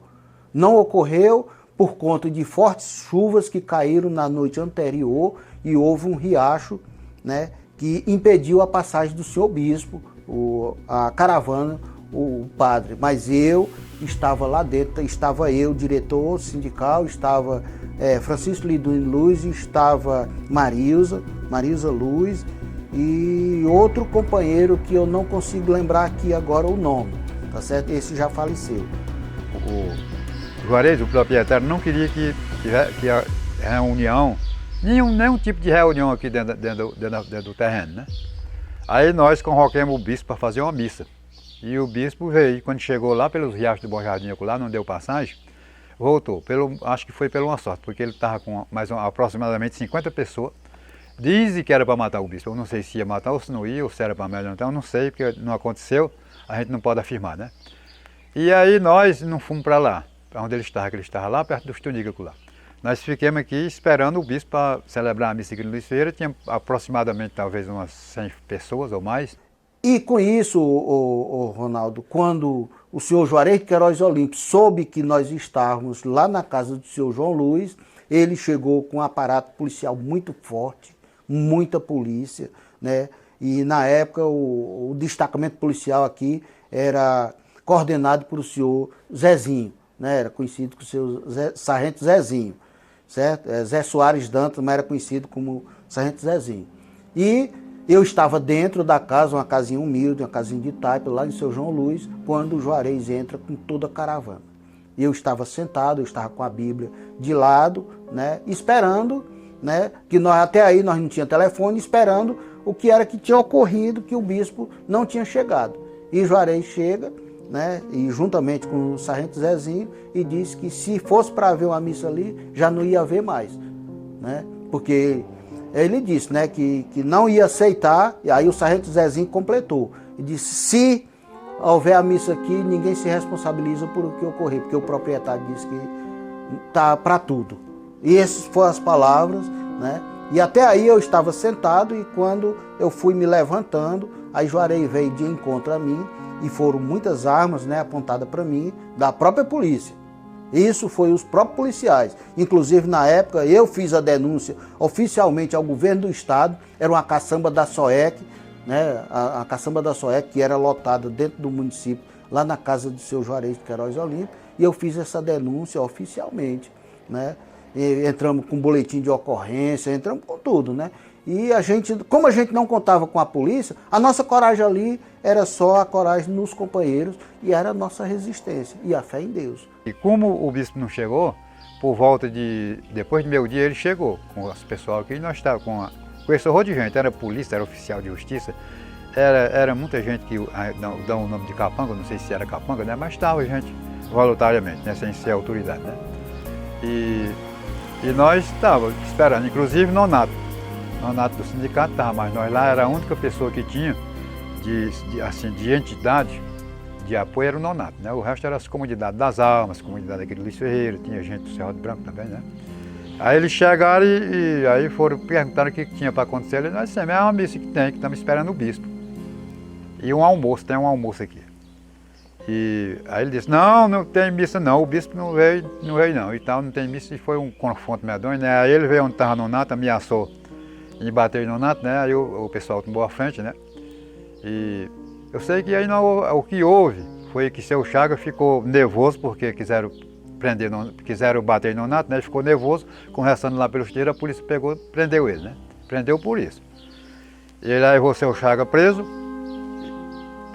Não ocorreu por conta de fortes chuvas que caíram na noite anterior e houve um riacho, né, que impediu a passagem do senhor bispo, a caravana, o padre. Mas eu estava lá dentro, estava eu, diretor sindical, estava Francisco Liduino Luz, estava Marilza Luz e outro companheiro que eu não consigo lembrar aqui agora o nome, tá certo? Esse já faleceu. O Juarez, o proprietário, não queria que a reunião, nenhum tipo de reunião aqui dentro do terreno, né? Aí nós convocamos o bispo para fazer uma missa. E o bispo veio, quando chegou lá pelos riachos do Bom Jardim, lá não deu passagem, voltou. Acho que foi pela uma sorte, porque ele estava com aproximadamente 50 pessoas. Dizem que era para matar o bispo. Eu não sei se ia matar ou se não ia, ou se era para melhor então, eu não sei, porque não aconteceu, a gente não pode afirmar, né? E aí nós não fomos para lá, para onde ele estava, que ele estava lá perto dos Tunígacos lá. Nós ficamos aqui esperando o bispo para celebrar a missa aqui no Luiz Ferreira, tinha aproximadamente talvez umas 100 pessoas ou mais. E com isso, Ronaldo, quando o senhor Juarez de Queiroz Olímpio soube que nós estávamos lá na casa do senhor João Luiz, ele chegou com um aparato policial muito forte, muita polícia, né? E na época o destacamento policial aqui era coordenado por o senhor Zezinho, né? Era conhecido como o senhor Sargento Zezinho, certo? Zé Soares Dantas, mas era conhecido como Sargento Zezinho. E eu estava dentro da casa, uma casinha humilde, uma casinha de taipa, lá em seu João Luiz, quando o Juarez entra com toda a caravana. Eu estava sentado, eu estava com a Bíblia de lado, né, esperando, né, que até aí nós não tínhamos telefone, esperando o que era que tinha ocorrido, que o bispo não tinha chegado. E Juarez chega, né, e juntamente com o Sargento Zezinho, e disse que se fosse para haver uma missa ali, já não ia haver mais, né, porque ele disse, né, que não ia aceitar, e aí o Sargento Zezinho completou. E disse, se houver a missa aqui, ninguém se responsabiliza por o que ocorrer, porque o proprietário disse que tá para tudo. E essas foram as palavras, né? E até aí eu estava sentado e quando eu fui me levantando, aí Juarez veio de encontro a mim e foram muitas armas, né, apontadas para mim, da própria polícia. Isso foi os próprios policiais. Inclusive, na época, eu fiz a denúncia oficialmente ao governo do estado. Era uma caçamba da SOEC, né? A caçamba da SOEC, que era lotada dentro do município, lá na casa do seu Juarez de Queiroz Olímpio. E eu fiz essa denúncia oficialmente, né? E entramos com boletim de ocorrência, entramos com tudo, né? E como a gente não contava com a polícia, a nossa coragem ali era só a coragem nos companheiros e era a nossa resistência e a fé em Deus. E como o bispo não chegou, por volta depois do meio-dia ele chegou com o pessoal aqui, nós estávamos com esse horror de gente, era polícia, era oficial de justiça, era muita gente que dá o nome de capanga, não sei se era capanga, né? Mas estava gente voluntariamente, né? Sem ser autoridade, né? E nós estávamos esperando, inclusive Nonato do sindicato estava, mas nós lá era a única pessoa que tinha de entidade de apoio era o Nonato, né? O resto era as comunidades das Almas, comunidade aqui do Luiz Ferreira, tinha gente do Cerrado Branco também, né? Aí eles chegaram e aí foram perguntar o que tinha para acontecer. Nós dissemos, é uma missa que estamos esperando o bispo. E um almoço, tem um almoço aqui. E aí ele disse, não tem missa não, o bispo não veio não, e tal, não tem missa, e foi um confronto medonho, né? Aí ele veio onde estava Nonato, ameaçou e bateu no Nonato, né? Aí o pessoal tomou a frente, né? E eu sei que aí o que houve foi que seu Chaga ficou nervoso porque quiseram bater no Nonato, né? Ele ficou nervoso, conversando lá pelos tiros, a polícia pegou, prendeu ele, né? Prendeu por isso. Ele levou seu Chaga preso,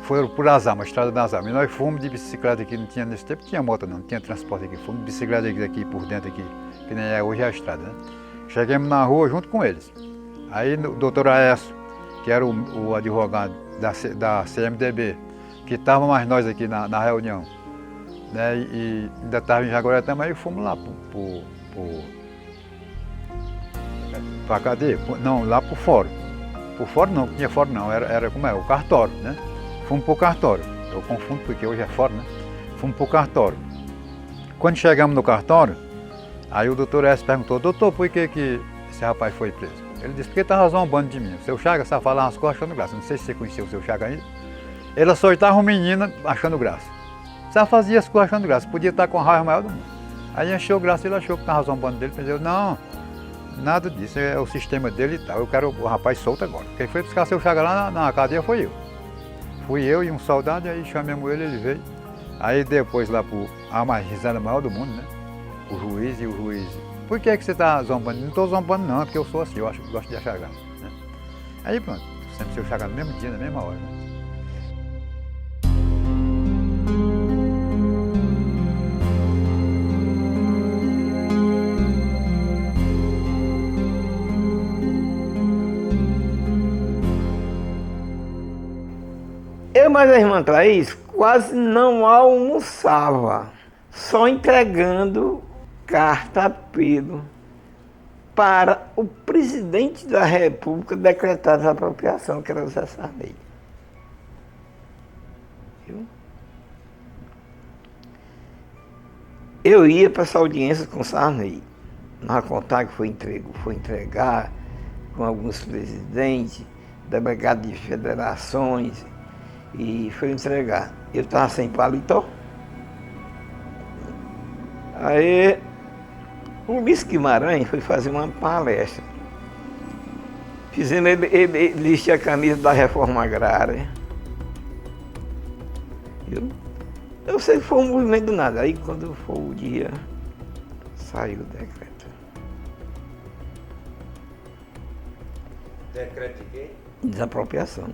foram por Azar, uma estrada das Armas. E nós fomos de bicicleta aqui, não tinha nesse tempo, tinha moto não tinha transporte aqui. Fomos de bicicleta aqui por dentro aqui, que nem é hoje a estrada, né? Chegamos na rua junto com eles. Aí o doutor Aécio, que era o advogado da CMDB, que estava mais nós aqui na reunião, né? E ainda estava em Jaguaré também, e fomos lá para a cadeia, não, lá para o fórum. Por fórum não, tinha fórum não, era como é, o cartório, né? Fomos para o cartório. Eu confundo porque hoje é fora, né? Fomos para o cartório. Quando chegamos no cartório, aí o doutor S perguntou, doutor, por que esse rapaz foi preso? Ele disse, porque estava zombando de mim. O seu Chagas estava falando as coisas achando graça. Não sei se você conheceu o seu Chagas ainda. Ele açoitava um menino achando graça. Só fazia as coisas achando graça. Podia estar com a raiva maior do mundo. Aí encheu graça, ele achou que estava zombando dele. Pensou, não, nada disso, é o sistema dele e tal. Eu quero o rapaz solto agora. Quem foi buscar seu Chagas lá na cadeia foi eu. Fui eu e um soldado, aí chamamos ele veio. Aí depois lá pro a mais risada maior do mundo, né? O juiz, por que você está zombando? Não estou zombando não, é porque eu sou assim, gosto de achar graça. Né? Aí pronto, sempre seu Chagas no mesmo dia, na mesma hora. Né? Eu mais a irmã Thaís quase não almoçava, só entregando carta a pelo para o presidente da República decretar a apropriação, que era o Zé Sarney. Viu? Eu ia para essa audiência com o Sarney, na contar que foi entregar com alguns presidentes, delegados de federações, e foi entregar. Eu estava sem paletó. Aí o Luiz Guimarães foi fazer uma palestra. Fizemos ele vestir a camisa da reforma agrária. Eu sei que foi um movimento do nada. Aí quando foi o dia, saiu o decreto. Decreto de quê? Desapropriação.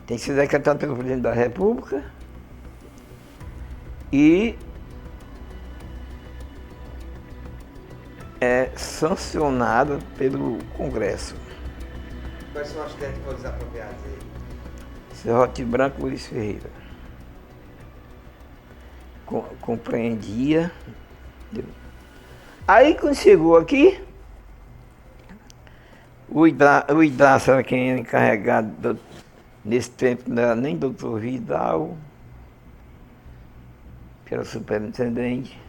Tem que ser decretado pelo presidente da República e é sancionado pelo Congresso. Quais são as terras que foram desapropriadas aí? Serrote Branco, Luiz Ferreira. Compreendia. Aí quando chegou aqui, o Idaça era quem era encarregado. Nesse tempo não era nem doutor Vidal, que era superintendente.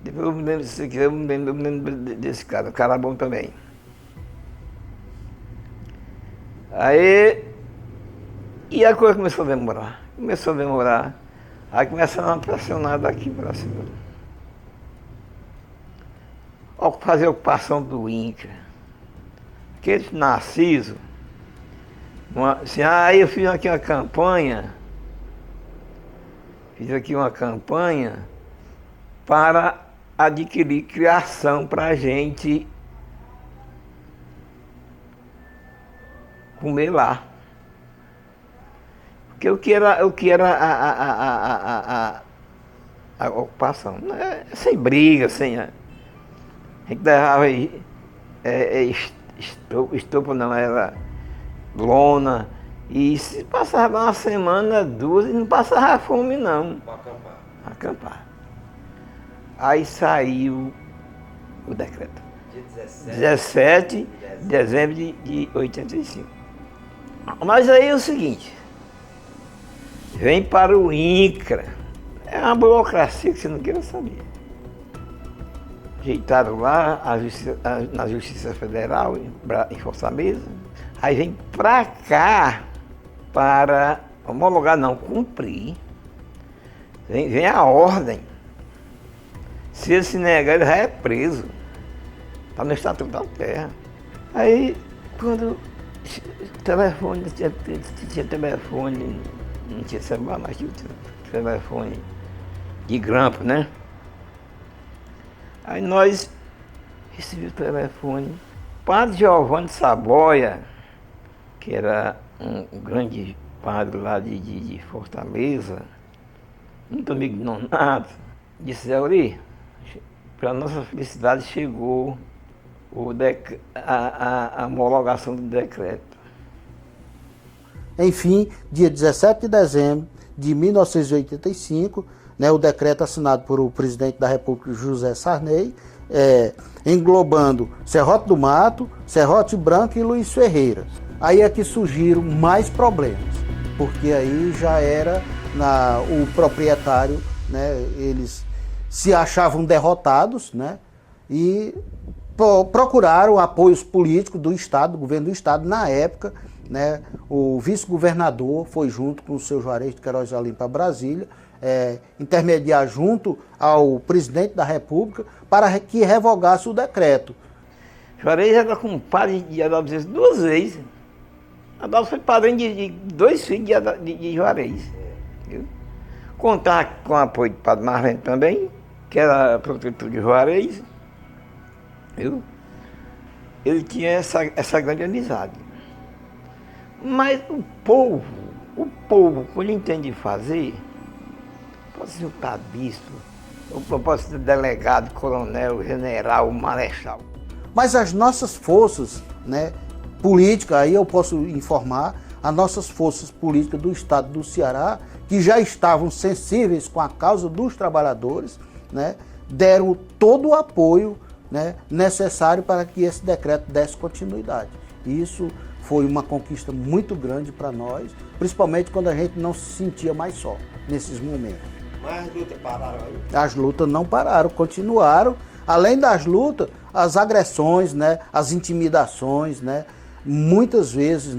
Depois eu me lembro disso aqui, eu me lembro desse cara, o cara bom também. Aí, e a coisa começou a demorar. Aí começaram a pressionar daqui para cima. Fazer a ocupação do INCRA. Aquele Narciso. Assim, aí eu fiz aqui uma campanha para adquirir criação para a gente comer lá. Porque o que era a ocupação? Sem briga, sem... A gente levava estopa, não era... lona, e se passava uma semana, duas, e não passava fome não. Acampar. Aí saiu o decreto. Dia 17 de dezembro de 85. Mas aí é o seguinte, vem para o INCRA, é uma burocracia que você não queira saber. Ajeitaram lá na Justiça Federal, em Fortaleza. Aí vem pra cá para homologar, não, cumprir. Vem a ordem. Se ele se negar, ele já é preso. Está no Estatuto da Terra. Aí, quando telefone, tinha telefone, não tinha celular, mas tinha telefone de grampo, né? Aí nós recebemos o telefone. Padre Giovanni Saboia, que era um grande padre lá de Fortaleza, muito amigo de Nonato, disse, Zé Uri, para nossa felicidade chegou a homologação do decreto. Enfim, dia 17 de dezembro de 1985, né, o decreto assinado por o presidente da República, José Sarney, englobando Serrote do Mato, Serrote Branco e Luiz Ferreira. Aí é que surgiram mais problemas. porque aí já era o proprietário, né, eles se achavam derrotados, né, e procuraram apoios políticos do Estado, do governo do Estado. Na época, né, o vice-governador foi junto com o seu Juarez de Queiroz Olim para Brasília, intermediar junto ao presidente da República para que revogasse o decreto. Juarez era compadre de Adalto Bezerra 2 vezes. Adalto foi padrinho de 2 filhos de Juarez. Viu? Contava com o apoio do padre Marlene também, que era protetor de Juarez. Viu? Ele tinha essa grande amizade. Mas o povo, quando entende fazer, pode ser o bispo, pode ser delegado, coronel, general, marechal. Mas as nossas forças, né, políticas, aí eu posso informar, as nossas forças políticas do estado do Ceará, que já estavam sensíveis com a causa dos trabalhadores, né, deram todo o apoio, né, necessário para que esse decreto desse continuidade. E isso foi uma conquista muito grande para nós, principalmente quando a gente não se sentia mais só nesses momentos. Mas as lutas pararam aí? As lutas não pararam, continuaram. Além das lutas, as agressões, né, as intimidações, né, muitas vezes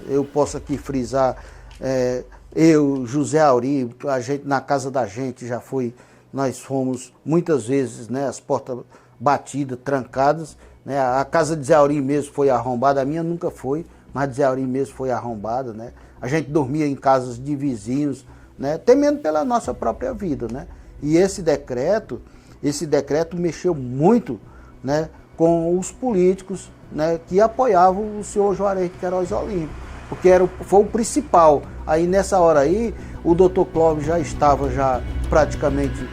eu posso aqui frisar, eu, José Auri, a gente, na casa da gente nós fomos muitas vezes, né, as portas batidas, trancadas, né, a casa de Zé Auri mesmo foi arrombada, a minha nunca foi, mas a de Zé Auri mesmo foi arrombada, né, a gente dormia em casas de vizinhos, né, temendo pela nossa própria vida, né, e esse decreto mexeu muito, né, com os políticos, né, que apoiavam o senhor Juarez de Queiroz Olim, porque foi o principal. Aí nessa hora aí, o doutor Clóvis já estava praticamente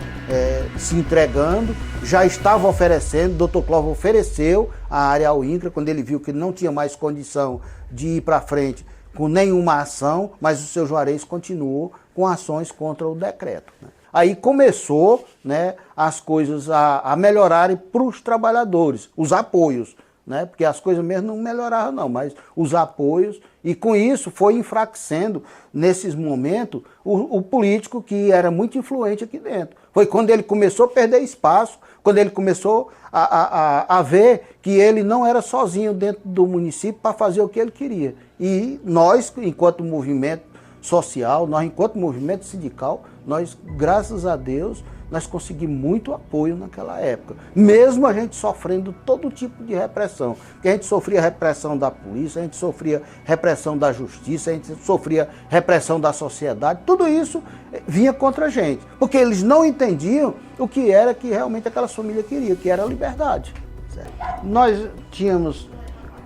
se entregando, já estava oferecendo, o doutor Clóvis ofereceu a área ao INCRA, quando ele viu que não tinha mais condição de ir para frente com nenhuma ação, mas o seu Juarez continuou com ações contra o decreto, né. Aí começou, né, as coisas a melhorarem para os trabalhadores, os apoios, né, porque as coisas mesmo não melhoraram não, mas os apoios, e com isso foi enfraquecendo, nesses momentos, o político que era muito influente aqui dentro. Foi quando ele começou a perder espaço, quando ele começou a ver que ele não era sozinho dentro do município para fazer o que ele queria. E nós, enquanto movimento social, nós enquanto movimento sindical, nós, graças a Deus, nós conseguimos muito apoio naquela época. Mesmo a gente sofrendo todo tipo de repressão. Porque a gente sofria repressão da polícia, a gente sofria repressão da justiça, a gente sofria repressão da sociedade. Tudo isso vinha contra a gente. Porque eles não entendiam o que era que realmente aquela família queria, que era a liberdade. Certo? Nós tínhamos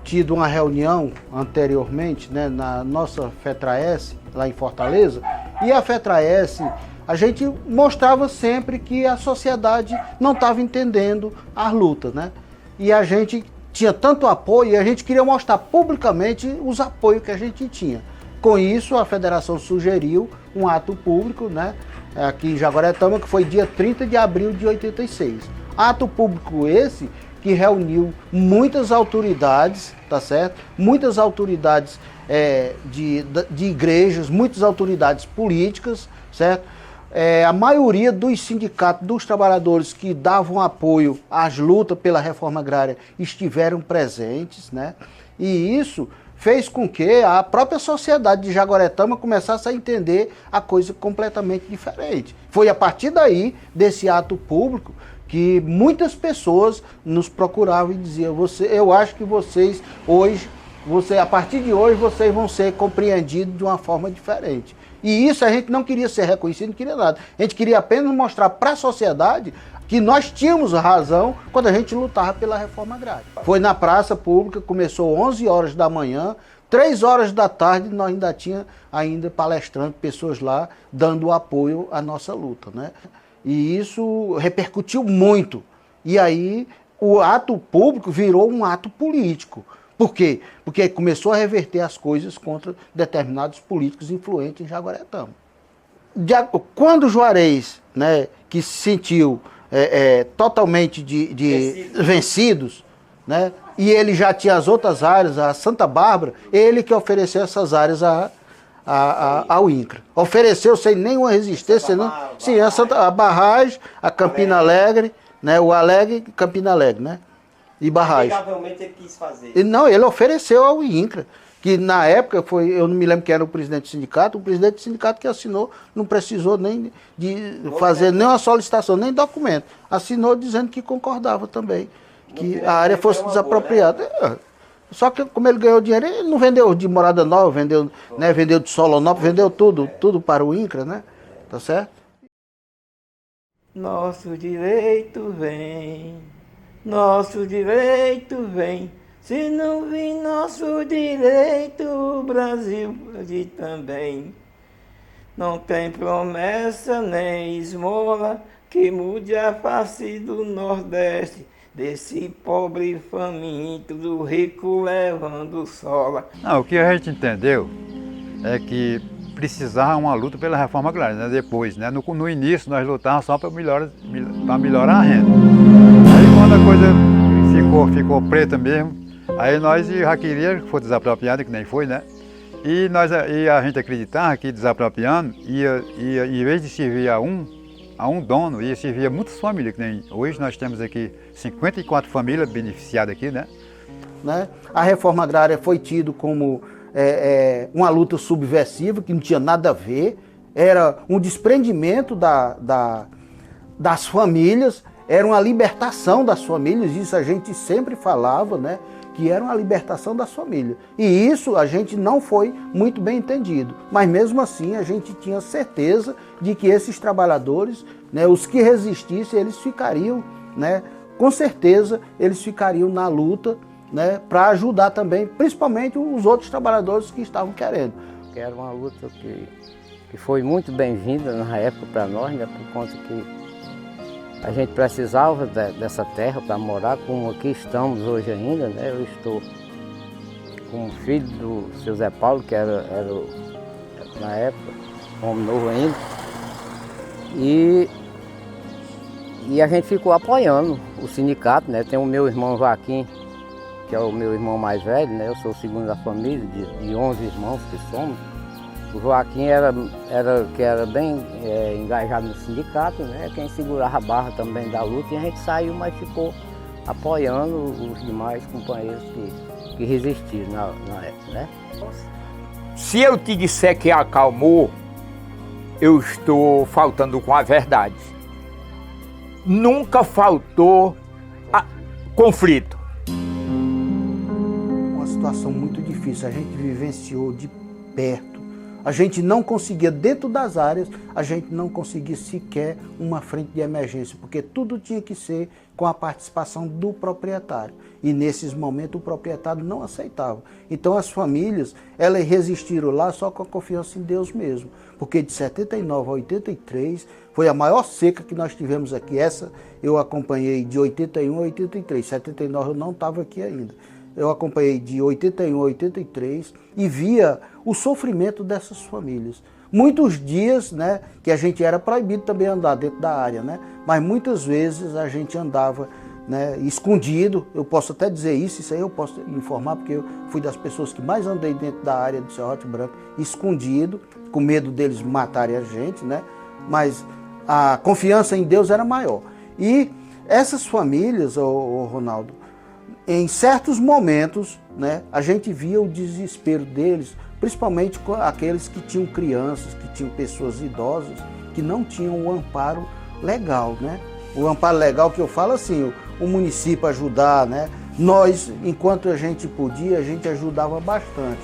tido uma reunião anteriormente, né, na nossa FETRAES, lá em Fortaleza, e a FETRAES, a gente mostrava sempre que a sociedade não estava entendendo as lutas, né? E a gente tinha tanto apoio e a gente queria mostrar publicamente os apoios que a gente tinha. Com isso, a federação sugeriu um ato público, né, aqui em Jaguaretama, que foi dia 30 de abril de 86. Ato público esse que reuniu muitas autoridades, tá certo? Muitas autoridades de igrejas, muitas autoridades políticas, certo? A maioria dos sindicatos, dos trabalhadores que davam apoio às lutas pela reforma agrária estiveram presentes, né? E isso fez com que a própria sociedade de Jaguaretama começasse a entender a coisa completamente diferente. Foi a partir daí, desse ato público, que muitas pessoas nos procuravam e diziam: eu acho que vocês hoje, a partir de hoje, vocês vão ser compreendidos de uma forma diferente. E isso a gente não queria ser reconhecido, não queria nada. A gente queria apenas mostrar para a sociedade que nós tínhamos razão quando a gente lutava pela reforma agrária. Foi na praça pública, começou 11 horas da manhã, 3 horas da tarde nós ainda tinha palestrando, pessoas lá dando apoio à nossa luta, né? E isso repercutiu muito. E aí o ato público virou um ato político. Por quê? Porque começou a reverter as coisas contra determinados políticos influentes em Jaguaretama. Quando o Juarez, né, que se sentiu totalmente vencidos, né, e ele já tinha as outras áreas, a Santa Bárbara, ele que ofereceu essas áreas ao INCRA. Ofereceu sem nenhuma resistência. Sim, a barragem, a Campina Alegre, né, o Alegre e Campina Alegre, né? E barragem. Amigavelmente ele quis fazer. Ele ofereceu ao INCRA, que na época eu não me lembro quem era o presidente do sindicato que assinou, não precisou nem de fazer nenhuma solicitação, nem documento. Assinou dizendo que concordava também, que a área fosse desapropriada. Só que como ele ganhou dinheiro, ele não vendeu de morada nova, vendeu de Solonópolis, vendeu tudo para o INCRA, né? Tá certo? Nosso direito vem, nosso direito vem. Se não vir nosso direito, o Brasil pode também. Não tem promessa nem esmola que mude a face do Nordeste, desse pobre faminto, do rico levando sola. Não, o que a gente entendeu é que precisava uma luta pela reforma agrária, né? Depois, né? No início nós lutávamos só para melhorar a renda. Aí quando a coisa ficou preta mesmo, aí nós já queríamos que fosse desapropriado, que nem foi, né? E a gente acreditava que desapropriando, em vez de servir a um dono, ia servir a muitas famílias, que nem hoje nós temos aqui 54 famílias beneficiadas aqui, né? A reforma agrária foi tido como uma luta subversiva, que não tinha nada a ver, era um desprendimento das famílias, era uma libertação das famílias, isso a gente sempre falava, né? Que era uma libertação das famílias. E isso a gente não foi muito bem entendido. Mas mesmo assim a gente tinha certeza de que esses trabalhadores, né, os que resistissem, eles ficariam, né, com certeza, eles ficariam na luta, né, para ajudar também, principalmente os outros trabalhadores que estavam querendo. Era uma luta que foi muito bem-vinda na época para nós, né, por conta que a gente precisava dessa terra para morar, como aqui estamos hoje ainda, né? Eu estou como filho do seu Zé Paulo, que era na época, um homem novo ainda. E a gente ficou apoiando o sindicato, né? Tem o meu irmão Joaquim, que é o meu irmão mais velho, né? Eu sou o segundo da família, de 11 irmãos que somos. O Joaquim era bem engajado no sindicato, né? Quem segurava a barra também da luta, e a gente saiu, mas ficou apoiando os demais companheiros que resistiram na época, né? Se eu te disser que acalmou, eu estou faltando com a verdade. Nunca faltou conflito. Uma situação muito difícil, a gente vivenciou de perto. A gente não conseguia, dentro das áreas, a gente não conseguia sequer uma frente de emergência, porque tudo tinha que ser com a participação do proprietário. E nesses momentos o proprietário não aceitava. Então as famílias, elas resistiram lá só com a confiança em Deus mesmo. Porque de 79 a 83 foi a maior seca que nós tivemos aqui. Essa eu acompanhei de 81 a 83, 79 eu não estava aqui ainda. Eu acompanhei de 81 a 83 e via o sofrimento dessas famílias. Muitos dias, né, que a gente era proibido também andar dentro da área, né, mas muitas vezes a gente andava, né, escondido. Eu posso até dizer isso aí eu posso informar, porque eu fui das pessoas que mais andei dentro da área do Serrote Branco, escondido, com medo deles matarem a gente, né, mas a confiança em Deus era maior. E essas famílias, Ronaldo, em certos momentos, né, a gente via o desespero deles, principalmente com aqueles que tinham crianças, que tinham pessoas idosas, que não tinham o amparo legal, né? O amparo legal que eu falo assim, o município ajudar, né? Nós, enquanto a gente podia, a gente ajudava bastante,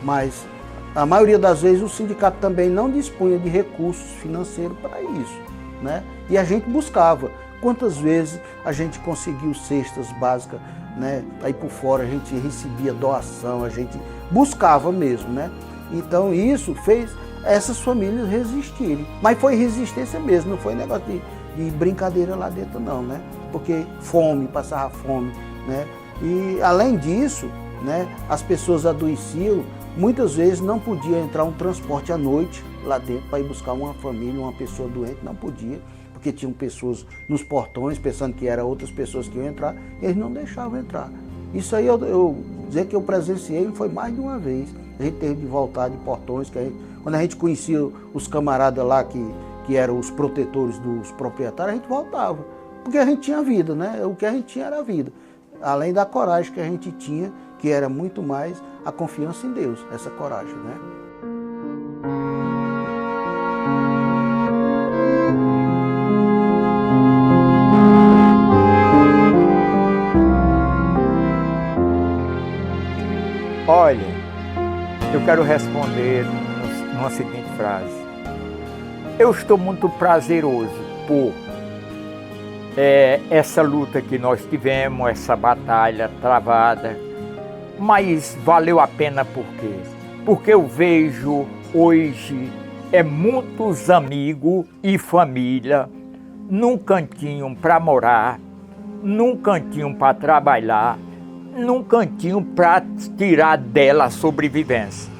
mas a maioria das vezes o sindicato também não dispunha de recursos financeiros para isso, né? E a gente buscava. Quantas vezes a gente conseguiu cestas básicas, né? Aí por fora a gente recebia doação, a gente buscava mesmo, né? Então isso fez essas famílias resistirem. Mas foi resistência mesmo, não foi negócio de brincadeira lá dentro não, né? Porque fome, passava fome, né? E além disso, né, as pessoas adoeciam, muitas vezes não podia entrar um transporte à noite lá dentro para ir buscar uma família, uma pessoa doente, não podia. Porque tinham pessoas nos portões, pensando que eram outras pessoas que iam entrar, e eles não deixavam entrar. Isso aí eu dizer que eu presenciei foi mais de uma vez. a gente teve de voltar de portões, quando a gente conhecia os camaradas lá que eram os protetores dos proprietários, a gente voltava, porque a gente tinha vida, né? O que a gente tinha era a vida, além da coragem que a gente tinha, que era muito mais a confiança em Deus, essa coragem, né? Olha, eu quero responder numa seguinte frase. Eu estou muito prazeroso por essa luta que nós tivemos, essa batalha travada, mas valeu a pena por quê? Porque eu vejo hoje muitos amigos e família num cantinho para morar, num cantinho para trabalhar, num cantinho para tirar dela a sobrevivência.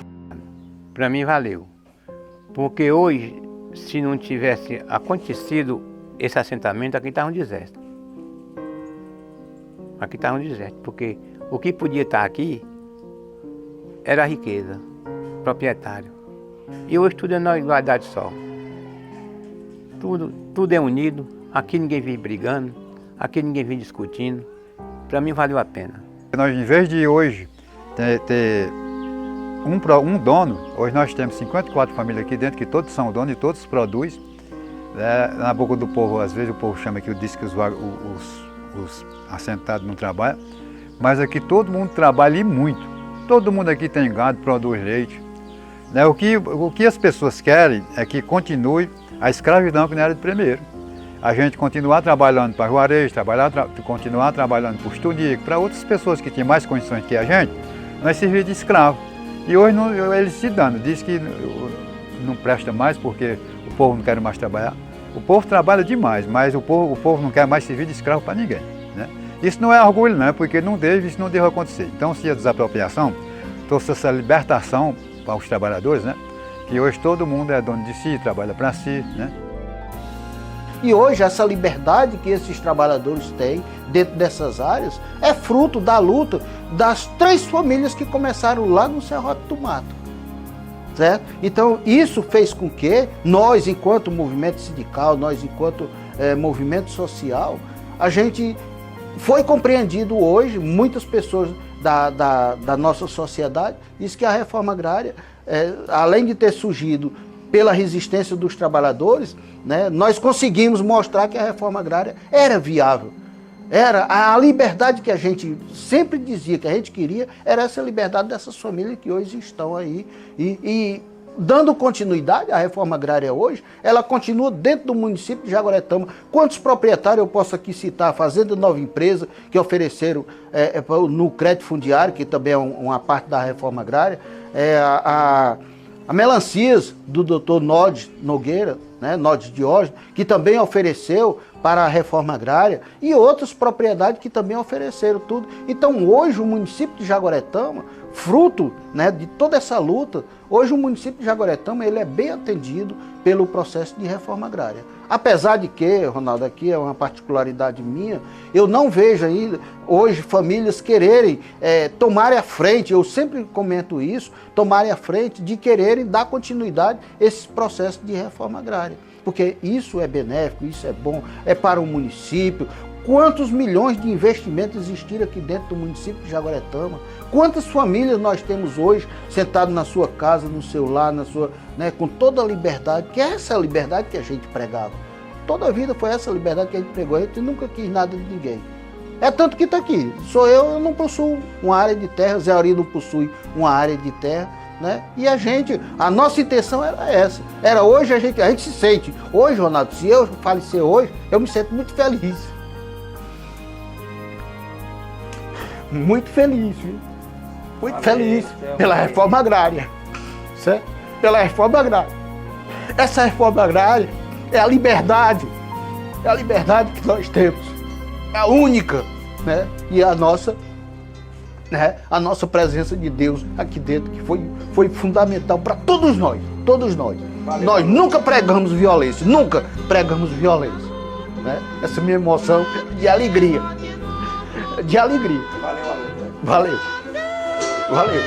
Para mim valeu, porque hoje, se não tivesse acontecido esse assentamento, aqui estava um deserto. Aqui estava um deserto, porque o que podia estar aqui era a riqueza, proprietário. E hoje tudo é na igualdade só. Tudo é unido, aqui ninguém vive brigando, aqui ninguém vive discutindo. Para mim valeu a pena. Nós, em vez de hoje ter um dono, hoje nós temos 54 famílias aqui dentro, que todos são donos e todos produzem. Na boca do povo, às vezes o povo chama aqui, diz que os assentados não trabalham, mas aqui todo mundo trabalha e muito. Todo mundo aqui tem gado, produz leite. O que as pessoas querem é que continue a escravidão que não era de primeiro. A gente continuar trabalhando para Juarez, continuar trabalhando para o Estunico, para outras pessoas que tinham mais condições que a gente, nós servimos de escravo. E hoje eles se dando, diz que não presta mais porque o povo não quer mais trabalhar. O povo trabalha demais, mas o povo não quer mais servir de escravo para ninguém, né? Isso não é orgulho não, porque isso não deve acontecer. Então, se a desapropriação trouxe essa libertação para os trabalhadores, né? Que hoje todo mundo é dono de si, trabalha para si, né? E hoje essa liberdade que esses trabalhadores têm dentro dessas áreas é fruto da luta das 3 famílias que começaram lá no Serrote do Mato. Certo? Então isso fez com que nós, enquanto movimento sindical, nós enquanto movimento social, a gente foi compreendido hoje, muitas pessoas da nossa sociedade, diz que a reforma agrária, além de ter surgido pela resistência dos trabalhadores, né, nós conseguimos mostrar que a reforma agrária era viável. Era a liberdade que a gente sempre dizia que a gente queria, era essa liberdade dessas famílias que hoje estão aí. E dando continuidade à reforma agrária hoje, ela continua dentro do município de Jaguaretama. Quantos proprietários eu posso aqui citar? A Fazenda Nova Empresa, que ofereceram no crédito fundiário, que também é uma parte da reforma agrária, a Melancias, do Dr. Nodes Nogueira, né, Nodes Diógenes, que também ofereceu para a reforma agrária, e outras propriedades que também ofereceram tudo. Então hoje o município de Jaguaretama, fruto, né, de toda essa luta, hoje o município de Jaguaretama ele é bem atendido pelo processo de reforma agrária. Apesar de que, Ronaldo, aqui é uma particularidade minha, eu não vejo ainda hoje famílias quererem tomarem a frente, eu sempre comento isso, tomarem a frente de quererem dar continuidade a esse processo de reforma agrária. Porque isso é benéfico, isso é bom, é para o município. Quantos milhões de investimentos existiram aqui dentro do município de Jaguaretama? Quantas famílias nós temos hoje sentado na sua casa, no seu lar, né, com toda a liberdade, que é essa liberdade que a gente pregava. Toda a vida foi essa liberdade que a gente pregou, a gente nunca quis nada de ninguém. É tanto que está aqui. Eu não possuo uma área de terra, Zé Auri não possui uma área de terra, né? E a nossa intenção era essa. Era hoje a gente se sente. Hoje, Ronaldo, se eu falecer hoje, eu me sinto muito feliz. Muito feliz, viu? Muito feliz pela reforma agrária. Certo? Pela reforma agrária. Essa reforma agrária é a liberdade. É a liberdade que nós temos. É a única, né? E a nossa presença de Deus aqui dentro, que foi fundamental para todos nós. Todos nós. Valeu. Nós nunca pregamos violência. Nunca pregamos violência. Né? Essa minha emoção de alegria. De alegria. Valeu. Valeu.